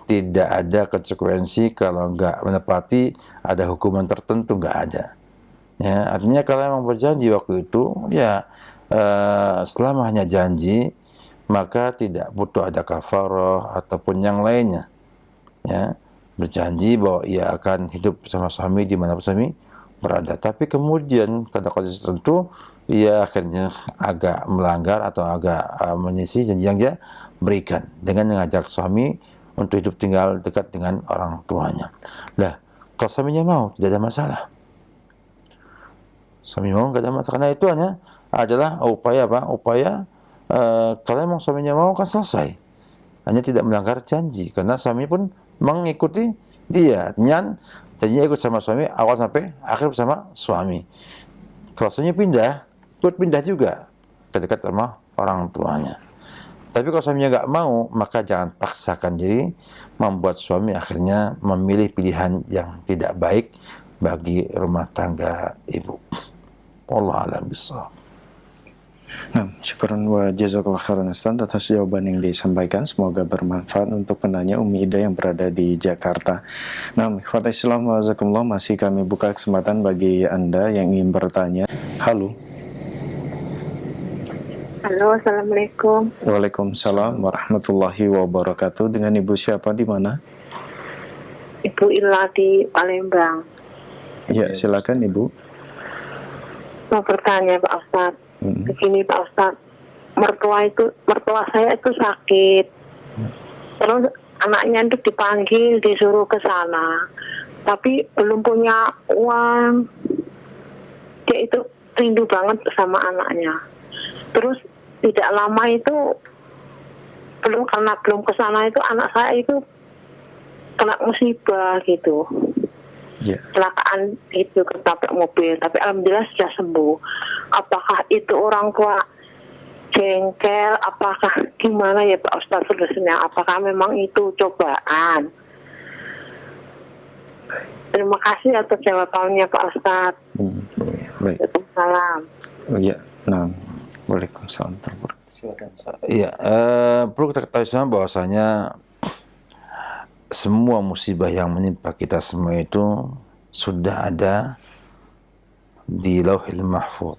tidak ada konsekuensi kalau enggak menepati, ada hukuman tertentu, enggak ada. Ya, artinya kalau memang berjanji waktu itu, ya selama hanya janji, maka tidak butuh ada kafarah ataupun yang lainnya. Ya, berjanji bahwa ia akan hidup bersama suami di mana suami berada. Tapi kemudian pada kondisi tertentu ia akhirnya agak melanggar atau agak menyisih janji yang dia berikan dengan mengajak suami untuk hidup tinggal dekat dengan orang tuanya. Nah, kalau suaminya mau, tidak ada masalah. Suami mau, tidak ada masalah. Karena itu hanya adalah upaya kalau memang suaminya mau kan selesai. Hanya tidak melanggar janji, karena suami pun mengikuti dia, jadinya ikut sama suami awal sampai akhir bersama suami. Kalau suaminya pindah, ikut pindah juga ke dekat sama orang tuanya. Tapi kalau suaminya nggak mau, maka jangan paksakan diri membuat suami akhirnya memilih pilihan yang tidak baik bagi rumah tangga ibu. Wallahu a'lam bishawab. Nah, syukuran wa jazakallah khairan Ustaz atas jawaban yang disampaikan. Semoga bermanfaat untuk penanya Umi Ida yang berada di Jakarta. Nah, ikhwat Islam wa jazakumullah, masih kami buka kesempatan bagi Anda yang ingin bertanya. Halo. Halo, Assalamualaikum. Waalaikumsalam warahmatullahi wabarakatuh. Dengan Ibu siapa di mana? Ibu Ila di Palembang. Ya, silakan Ibu. Mau bertanya Pak Ustadz. Begini Pak Ustadz, mertua saya itu sakit. Terus anaknya itu dipanggil, disuruh ke sana. Tapi belum punya uang. Dia itu rindu banget sama anaknya. Terus tidak lama itu karena belum ke sana itu anak saya itu kena musibah gitu. Kecelakaan itu ketabrak mobil, tapi alhamdulillah sudah sembuh. Apakah itu orang tua jengkel? Apakah gimana ya Pak Ustadz solusinya? Apakah memang itu cobaan? Terima kasih atas jawabannya Pak Ustadz. Baik. Waalaikumsalam. Oh iya, nah, waalaikumsalam. Silakan. Iya, perlu kita ketahui semua bahwasanya semua musibah yang menimpa kita semua itu sudah ada di Lauhil Mahfuz.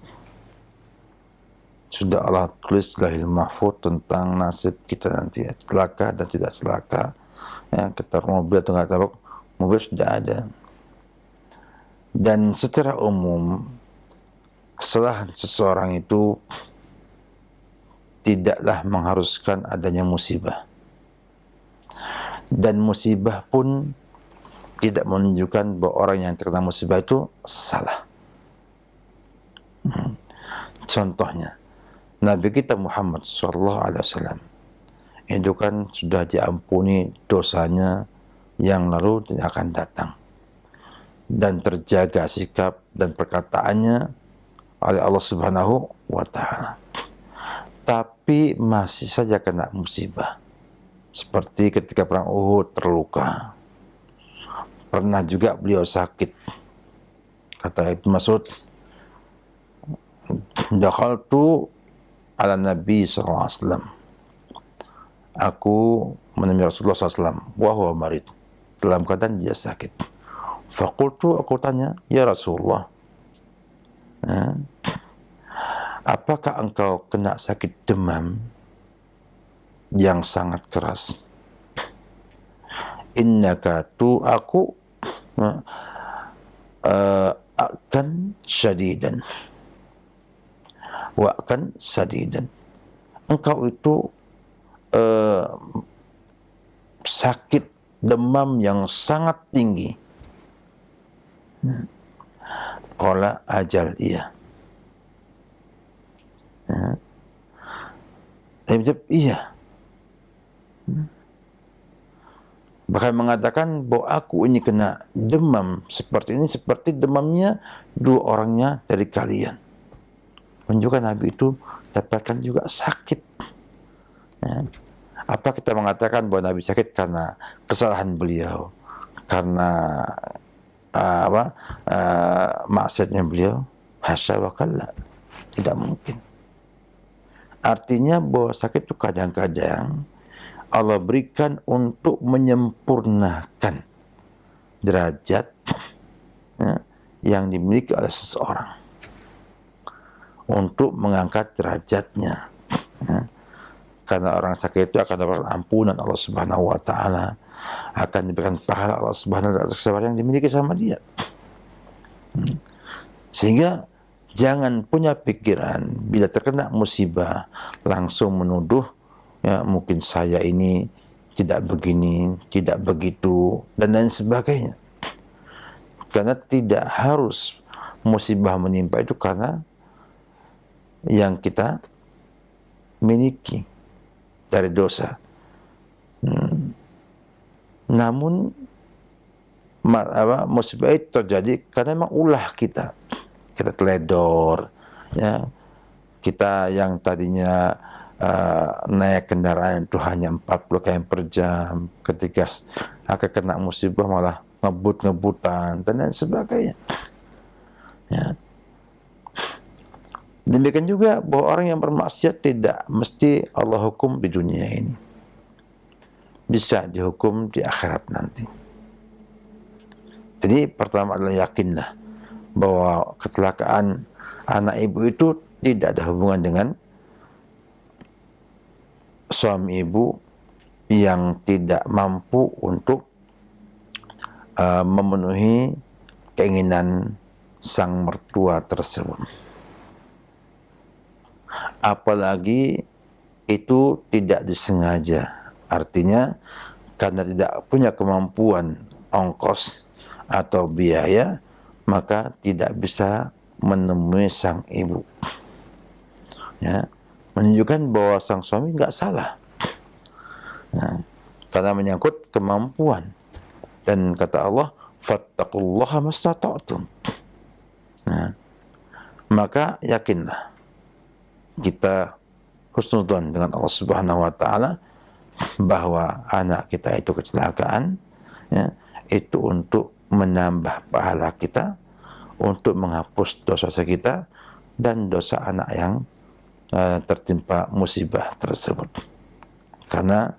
Sudah Allah tulis di Lauhil Mahfuz tentang nasib kita nanti, celaka dan tidak celaka. Ya, kita mobil atau nggak tabrak mobil sudah ada. Dan secara umum kesalahan seseorang itu tidaklah mengharuskan adanya musibah. Dan musibah pun tidak menunjukkan bahwa orang yang terkena musibah itu salah. Contohnya, Nabi kita Muhammad SAW itu kan sudah diampuni dosanya yang lalu dan akan datang, dan terjaga sikap dan perkataannya oleh Allah Subhanahu wa Ta'ala. Tapi masih saja kena musibah. Seperti ketika perang Uhud terluka. Pernah juga beliau sakit. Kata Ibnu Mas'ud, dakhaltu ala Nabi SAW. Aku menemui Rasulullah SAW. Wa huwa marid. Dalam keadaan dia sakit. Faqultu, aku tanya, ya Rasulullah, apakah engkau kena sakit demam yang sangat keras? Innaka tu aku akan syadidan wa akan sadidan. Engkau itu sakit demam yang sangat tinggi. Qala ajal, iya. Iya. Bahkan mengatakan bahwa aku ini kena demam seperti ini, seperti demamnya dua orangnya dari kalian. Menunjukkan Nabi itu dapatkan juga sakit. Ya. Apa kita mengatakan bahwa Nabi sakit karena kesalahan beliau, karena maksiatnya beliau? Hasya wa kalla. Tidak mungkin. Artinya bahwa sakit itu kadang-kadang Allah berikan untuk menyempurnakan derajat yang dimiliki oleh seseorang, untuk mengangkat derajatnya. Karena orang sakit itu akan dapat ampunan Allah Subhanahu wa Ta'ala, akan diberikan pahala Allah Subhanahu wa Ta'ala atas kesabaran yang dimiliki sama dia. Sehingga jangan punya pikiran bila terkena musibah langsung menuduh, ya mungkin saya ini tidak begini, tidak begitu, dan lain sebagainya. Karena tidak harus musibah menimpa itu karena yang kita miliki dari dosa. Namun musibah itu terjadi karena memang ulah kita teledor, ya. Kita yang tadinya naik kendaraan itu hanya 40 km per jam, ketika akan kena musibah malah ngebut-ngebutan dan lain sebagainya, ya. Demikian juga bahwa orang yang bermaksiat tidak mesti Allah hukum di dunia ini, bisa dihukum di akhirat nanti. Jadi pertama adalah yakinlah bahwa kecelakaan anak ibu itu tidak ada hubungan dengan suami ibu yang tidak mampu untuk memenuhi keinginan sang mertua tersebut. Apalagi itu tidak disengaja, artinya karena tidak punya kemampuan ongkos atau biaya, maka tidak bisa menemui sang ibu, ya, menunjukkan bahwa sang suami nggak salah, ya, karena menyangkut kemampuan. Dan kata Allah, fattaqullaha mastata'tum. Nah, maka yakinlah kita husnudzon dengan Allah Subhanahu wa taala bahwa anak kita itu kecelakaan, ya, itu untuk menambah pahala kita, untuk menghapus dosa kita dan dosa anak yang tertimpa musibah tersebut. Karena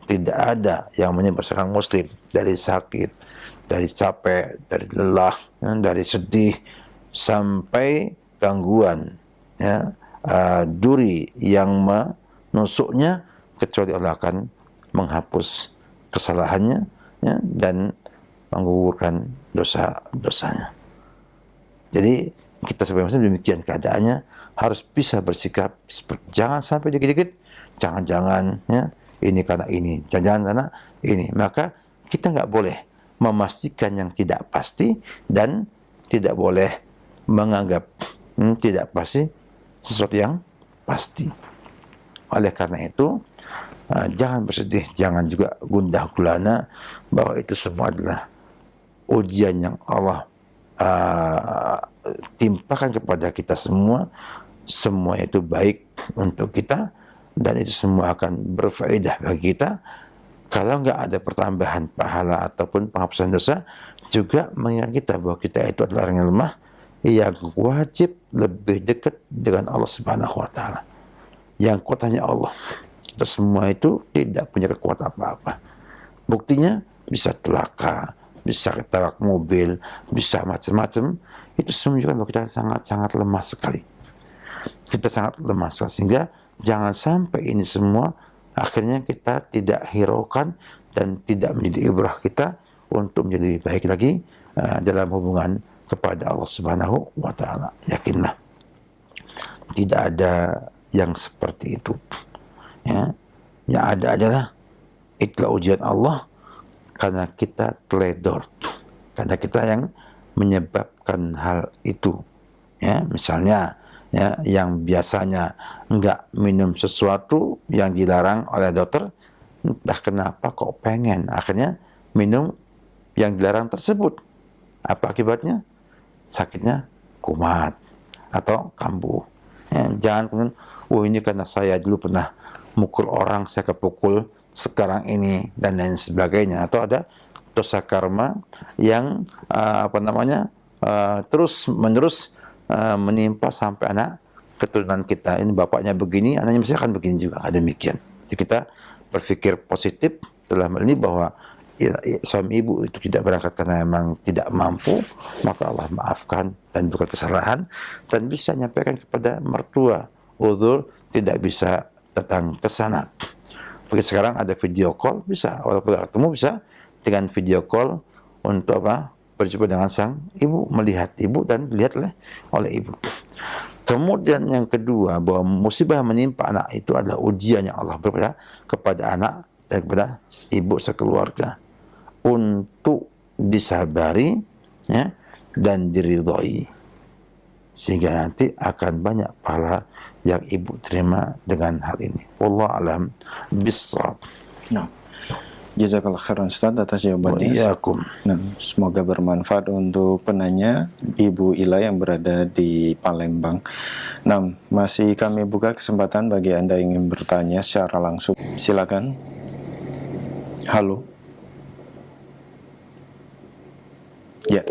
tidak ada yang menimpa seorang muslim dari sakit, dari capek, dari lelah, dari sedih, sampai gangguan, ya, duri yang menusuknya, kecuali Allah akan menghapus kesalahannya, ya, dan menggugurkan dosa-dosanya. Jadi kita sebagai muslim demikian keadaannya, harus bisa bersikap jangan sampai dikit-dikit jangan-jangan, ya, ini karena ini, jangan-jangan karena ini. Maka kita nggak boleh memastikan yang tidak pasti dan tidak boleh menganggap tidak pasti sesuatu yang pasti. Oleh karena itu jangan bersedih, jangan juga gundah gulana bahwa itu semua adalah ujian yang Allah timpakan kepada kita semua. Semua itu baik untuk kita dan itu semua akan berfaedah bagi kita. Kalau nggak ada pertambahan pahala ataupun penghapusan dosa, juga mengingat kita bahwa kita itu adalah orang yang lemah, yang wajib lebih dekat dengan Allah Subhanahu wa taala. Yang kuat hanya Allah. Kita semua itu tidak punya kekuatan apa-apa. Buktinya bisa celaka, bisa ketabrak mobil, bisa macam-macam. Itu menunjukkan bahwa kita sangat-sangat lemah sekali. Kita sangat lemah sekali, sehingga jangan sampai ini semua akhirnya kita tidak hiraukan dan tidak menjadi ibrah kita untuk menjadi lebih baik lagi dalam hubungan kepada Allah Subhanahu wa taala. Yakinlah tidak ada yang seperti itu, ya. Yang ada adalah itulah ujian Allah karena kita teledor, karena kita yang menyebabkan hal itu, ya. Misalnya, ya, yang biasanya enggak minum sesuatu yang dilarang oleh dokter, entah kenapa kok pengen akhirnya minum yang dilarang tersebut. Apa akibatnya? Sakitnya kumat atau kambuh. Ya, jangan kemudian, ini karena saya dulu pernah mukul orang, saya kepukul sekarang ini, dan lain sebagainya. Atau ada dosa karma yang terus menerus menimpa sampai anak keturunan kita. Ini bapaknya begini, anaknya mesti akan begini juga. Demikian. Jadi kita berpikir positif dalam hal ini bahwa suami ibu itu tidak berangkat karena memang tidak mampu, maka Allah maafkan dan bukan kesalahan, dan bisa menyampaikan kepada mertua uzur tidak bisa datang ke sana. Seperti sekarang ada video call, bisa, walaupun tidak ketemu bisa dengan video call untuk berjumpa dengan sang ibu, melihat ibu dan dilihat oleh ibu. Kemudian yang kedua, bahwa musibah menimpa anak itu adalah ujian yang Allah berikan kepada anak dan kepada ibu sekeluarga untuk disabari, ya, dan diridhoi, sehingga nanti akan banyak pahala yang ibu terima dengan hal ini. Wallahu alam bissawab. Nah, Jazakallah khairan Ustaz atas jawabannya. Wa'iyyakum. Nah, semoga bermanfaat untuk penanya Ibu Ila yang berada di Palembang. Nah, masih kami buka kesempatan bagi Anda yang ingin bertanya secara langsung. Silakan. Halo. Ya.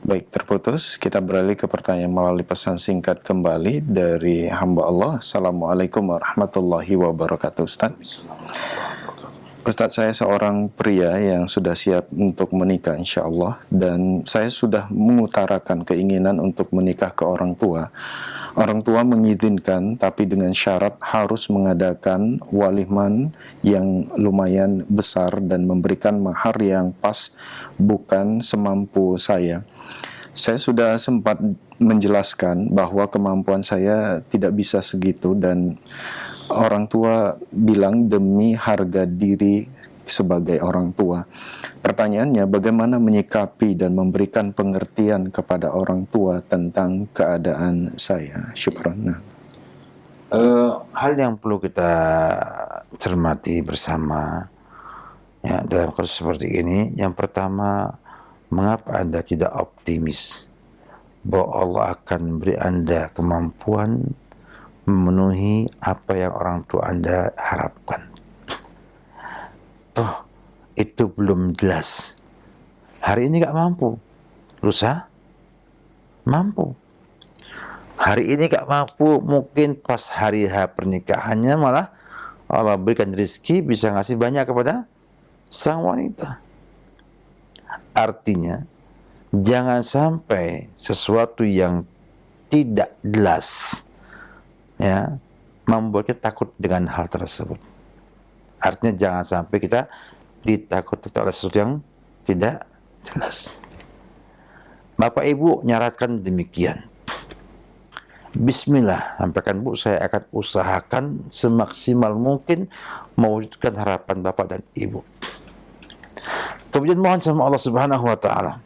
Baik, terputus. Kita beralih ke pertanyaan melalui pesan singkat kembali dari hamba Allah. Assalamualaikum warahmatullahi wabarakatuh, Ustaz. Ustadz, saya seorang pria yang sudah siap untuk menikah insya Allah, dan saya sudah mengutarakan keinginan untuk menikah ke orang tua. Orang tua mengizinkan, tapi dengan syarat harus mengadakan waliman yang lumayan besar dan memberikan mahar yang pas, bukan semampu saya. Saya sudah sempat menjelaskan bahwa kemampuan saya tidak bisa segitu, dan orang tua bilang demi harga diri sebagai orang tua. Pertanyaannya, bagaimana menyikapi dan memberikan pengertian kepada orang tua tentang keadaan saya? Syukran. Hal yang perlu kita cermati bersama ya, dalam kasus seperti ini, yang pertama, mengapa Anda tidak optimis bahwa Allah akan beri Anda kemampuan memenuhi apa yang orang tua Anda harapkan? Toh itu belum jelas. Hari ini gak mampu, lusa mampu. Hari ini gak mampu, mungkin pas hari H pernikahannya malah Allah berikan rezeki bisa ngasih banyak kepada sang wanita. Artinya jangan sampai sesuatu yang tidak jelas ya membuat kita takut dengan hal tersebut. Artinya jangan sampai kita ditakuti oleh sesuatu yang tidak jelas. Bapak Ibu nyaratkan demikian. Bismillah, sampaikan Bu, saya akan usahakan semaksimal mungkin mewujudkan harapan Bapak dan Ibu. Kemudian mohon sama Allah Subhanahu wa taala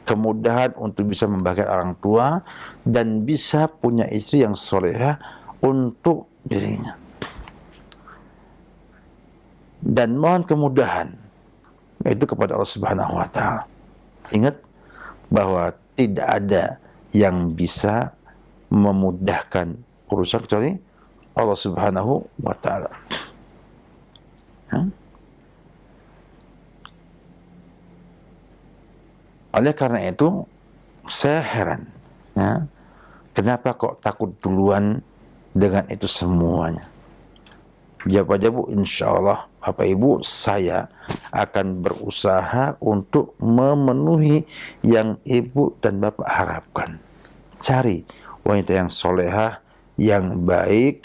kemudahan untuk bisa membahagiakan orang tua dan bisa punya istri yang solehah untuk dirinya. Dan mohon kemudahan yaitu kepada Allah Subhanahu wa taala. Ingat bahwa tidak ada yang bisa memudahkan urusan kecuali Allah Subhanahu wa taala. Ya? Oleh karena itu saya heran ya, kenapa kok takut duluan dengan itu semuanya. Jawab aja Bu, insya Allah Bapak Ibu saya akan berusaha untuk memenuhi yang Ibu dan Bapak harapkan. Cari wanita yang solehah, yang baik.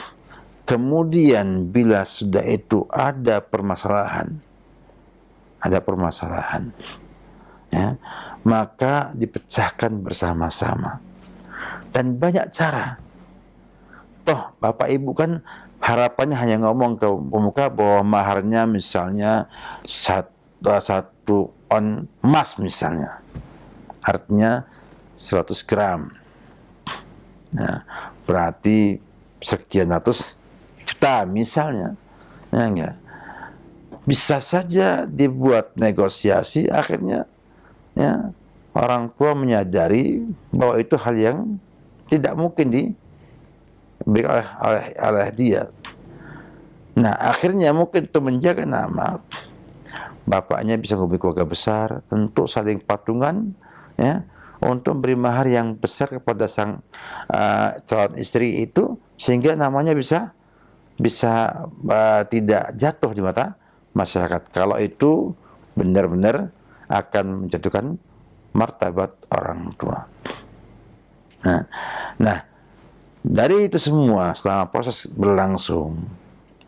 Kemudian bila sudah itu ada permasalahan ya, maka dipecahkan bersama-sama. Dan banyak cara. Toh Bapak Ibu kan harapannya hanya ngomong ke pemuka bahwa maharnya misalnya satu on emas misalnya. Artinya 100 gram. Nah, berarti sekian ratus juta misalnya. Ya enggak? Bisa saja dibuat negosiasi, akhirnya ya orang tua menyadari bahwa itu hal yang tidak mungkin diberikan oleh dia. Nah akhirnya mungkin untuk menjaga nama bapaknya bisa memiliki keluarga besar untuk saling patungan ya, untuk beri mahar yang besar kepada sang calon istri itu sehingga namanya bisa tidak jatuh di mata masyarakat. Kalau itu benar-benar akan menjatuhkan martabat orang tua. Nah, dari itu semua selama proses berlangsung,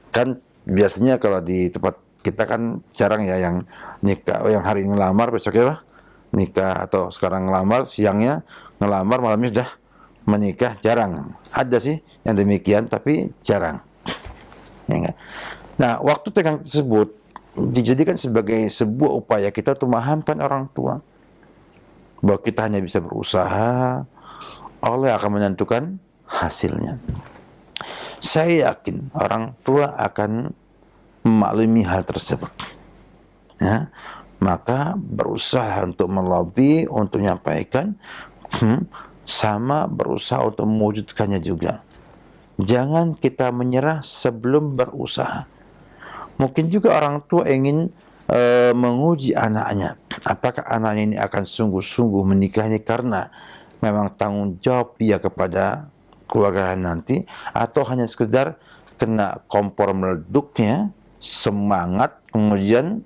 kan biasanya kalau di tempat kita kan jarang ya yang nikah, yang hari ini ngelamar besoknya nikah, atau sekarang ngelamar siangnya ngelamar malamnya sudah menikah, jarang. Ada sih yang demikian tapi jarang. Ya, nah, waktu tenggang tersebut dijadikan sebagai sebuah upaya kita untuk memahamkan orang tua bahwa kita hanya bisa berusaha, Allah akan menentukan hasilnya. Saya yakin orang tua akan memaklumi hal tersebut. ya, maka berusaha untuk melobi, untuk menyampaikan, sama berusaha untuk mewujudkannya juga. Jangan kita menyerah sebelum berusaha. Mungkin juga orang tua ingin menguji anaknya, apakah anaknya ini akan sungguh-sungguh menikahnya karena memang tanggung jawab dia kepada keluarga nanti, atau hanya sekedar kena kompor meleduknya, semangat, kemudian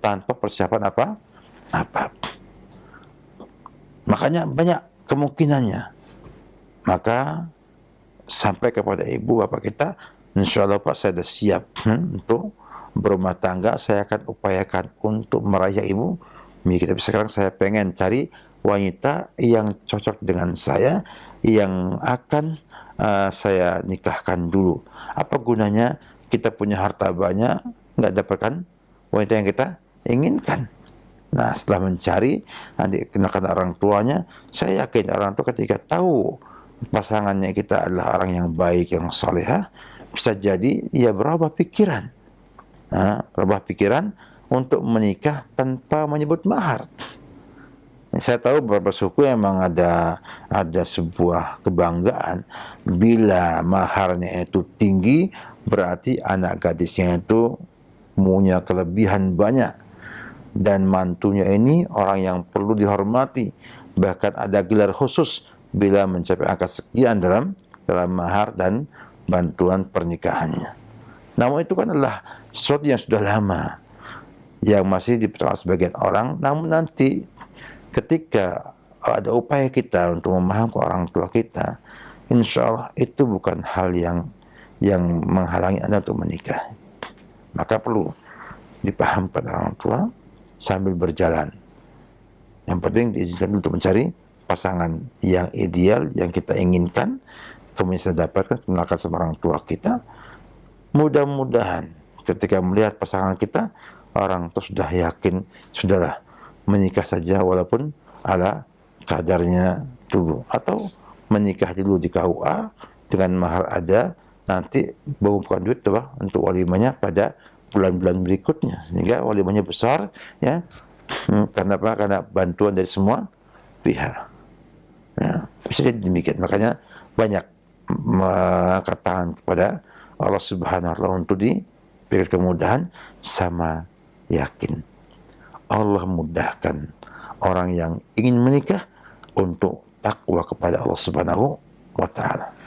tanpa persiapan apa. Makanya banyak kemungkinannya. Maka sampai kepada ibu bapak kita, insya Allah Pak, saya sudah siap untuk berumah tangga, saya akan upayakan untuk meraih ibu. Tapi sekarang saya pengen cari wanita yang cocok dengan saya, yang akan saya nikahkan dulu. Apa gunanya kita punya harta banyak, nggak dapatkan wanita yang kita inginkan? Nah, setelah mencari, nanti kenakan orang tuanya, saya yakin orang tua ketika tahu pasangannya kita adalah orang yang baik, yang salehah, bisa jadi ia berubah pikiran. Berubah pikiran untuk menikah tanpa menyebut mahar. Saya tahu beberapa suku memang ada sebuah kebanggaan bila maharnya itu tinggi, berarti anak gadisnya itu punya kelebihan banyak, dan mantunya ini orang yang perlu dihormati. Bahkan ada gelar khusus bila mencapai angka sekian dalam mahar dan bantuan pernikahannya. Namun itu kan adalah sesuatu yang sudah lama, yang masih dipercaya sebagian orang. Namun nanti ketika ada upaya kita untuk memahamkan orang tua kita, insya Allah itu bukan hal yang menghalangi Anda untuk menikah. Maka perlu dipahamkan orang tua sambil berjalan. Yang penting diizinkan untuk mencari pasangan yang ideal, yang kita inginkan, kemudian kita dapatkan, kenalkan sama orang tua kita. Mudah-mudahan ketika melihat pasangan kita, orang tua sudah yakin, sudahlah menikah saja walaupun ala kadarnya dulu, atau menikah dulu di KUA dengan mahar ada, nanti mengumpulkan duit untuk walimahnya pada bulan-bulan berikutnya, sehingga walimahnya besar, ya. Karena apa? Karena bantuan dari semua pihak. Ya, bisa jadi demikian. Makanya banyak mengatakan kepada Allah Subhanahu wa Ta'ala untuk diberikan kemudahan, sama yakin Allah mudahkan orang yang ingin menikah untuk takwa kepada Allah Subhanahu wa Ta'ala.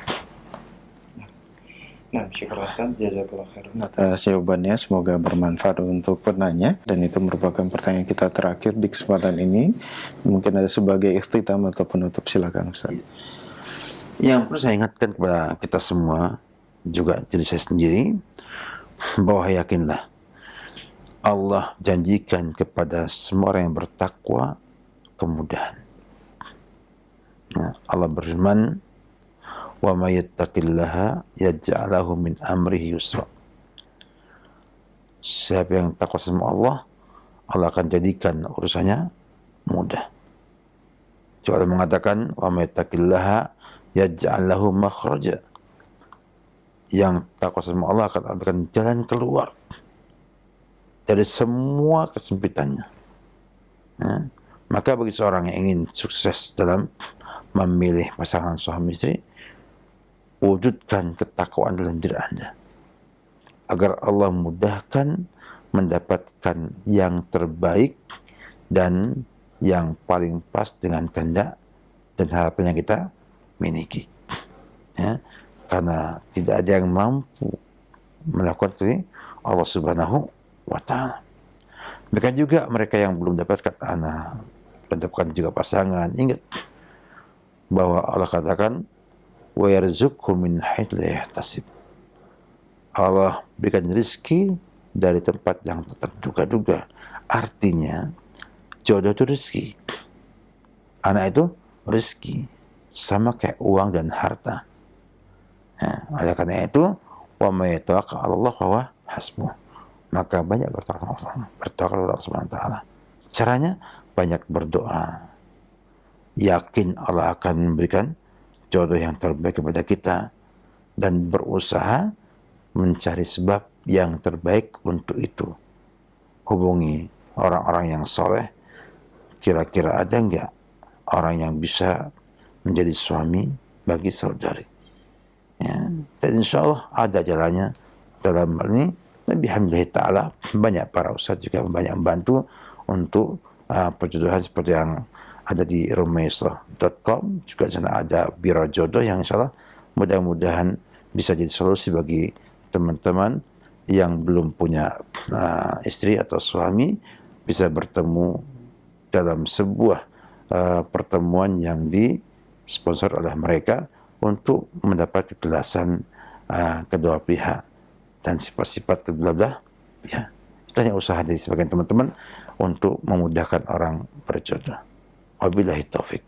Nah, syukur Ustaz, jazakallah khairan atas jawabannya, semoga bermanfaat untuk penanya, dan itu merupakan pertanyaan kita terakhir di kesempatan ini. Mungkin ada sebagai ikhtitam atau penutup, silakan Ustaz. Yang perlu saya ingatkan kepada kita semua, juga diri saya sendiri, bahwa yakinlah Allah janjikan kepada semua orang yang bertakwa kemudahan. Allah berfirman, wa may yattaqillaha yaj'al lahu min amrihi yusra. Siapa yang takwa sama Allah, Allah akan jadikan urusannya mudah. Juga Allah mengatakan, wa may yattaqillaha yaj'al lahu makhraja. Yang takwa sama Allah akan memberikan jalan keluar dari semua kesempitannya. Maka bagi seorang yang ingin sukses dalam memilih pasangan suami istri, wujudkan ketakwaan dalam diri Anda, agar Allah mudahkan mendapatkan yang terbaik dan yang paling pas dengan kehendak dan harapan yang kita miliki. Karena tidak ada yang mampu melakukan itu Allah Subhanahu wa Ta'ala. Bahkan juga mereka yang belum dapatkan anak, mendapatkan juga pasangan, ingat bahwa Allah katakan, wa yarzuqhu min haitsu la yahtasib. Allah berikan rezeki dari tempat yang terduga-duga. Artinya jodoh itu rezeki, anak itu rezeki, sama kayak uang dan harta. Oleh karena itu, wa may yatawakkal 'ala Allah fa huwa hasbuh. Maka banyak bertawakal kepada Allah Subhanahu wa Ta'ala. Caranya banyak berdoa, yakin Allah akan memberikan jodoh yang terbaik kepada kita, dan berusaha mencari sebab yang terbaik untuk itu. Hubungi orang-orang yang soleh, kira-kira ada nggak orang yang bisa menjadi suami bagi saudari? Ya. Dan insya Allah ada jalannya dalam hal ini. Alhamdulillah ta'ala banyak para ustaz juga banyak membantu untuk perjodohan seperti yang ada di rumaisah.com, juga di sana ada biro jodoh yang insya Allah mudah-mudahan bisa jadi solusi bagi teman-teman yang belum punya istri atau suami, bisa bertemu dalam sebuah pertemuan yang disponsor oleh mereka untuk mendapat kejelasan kedua pihak dan sifat-sifat kedua belah pihak. Itu hanya usaha dari sebagian teman-teman untuk memudahkan orang berjodoh. Wabillahi taufik.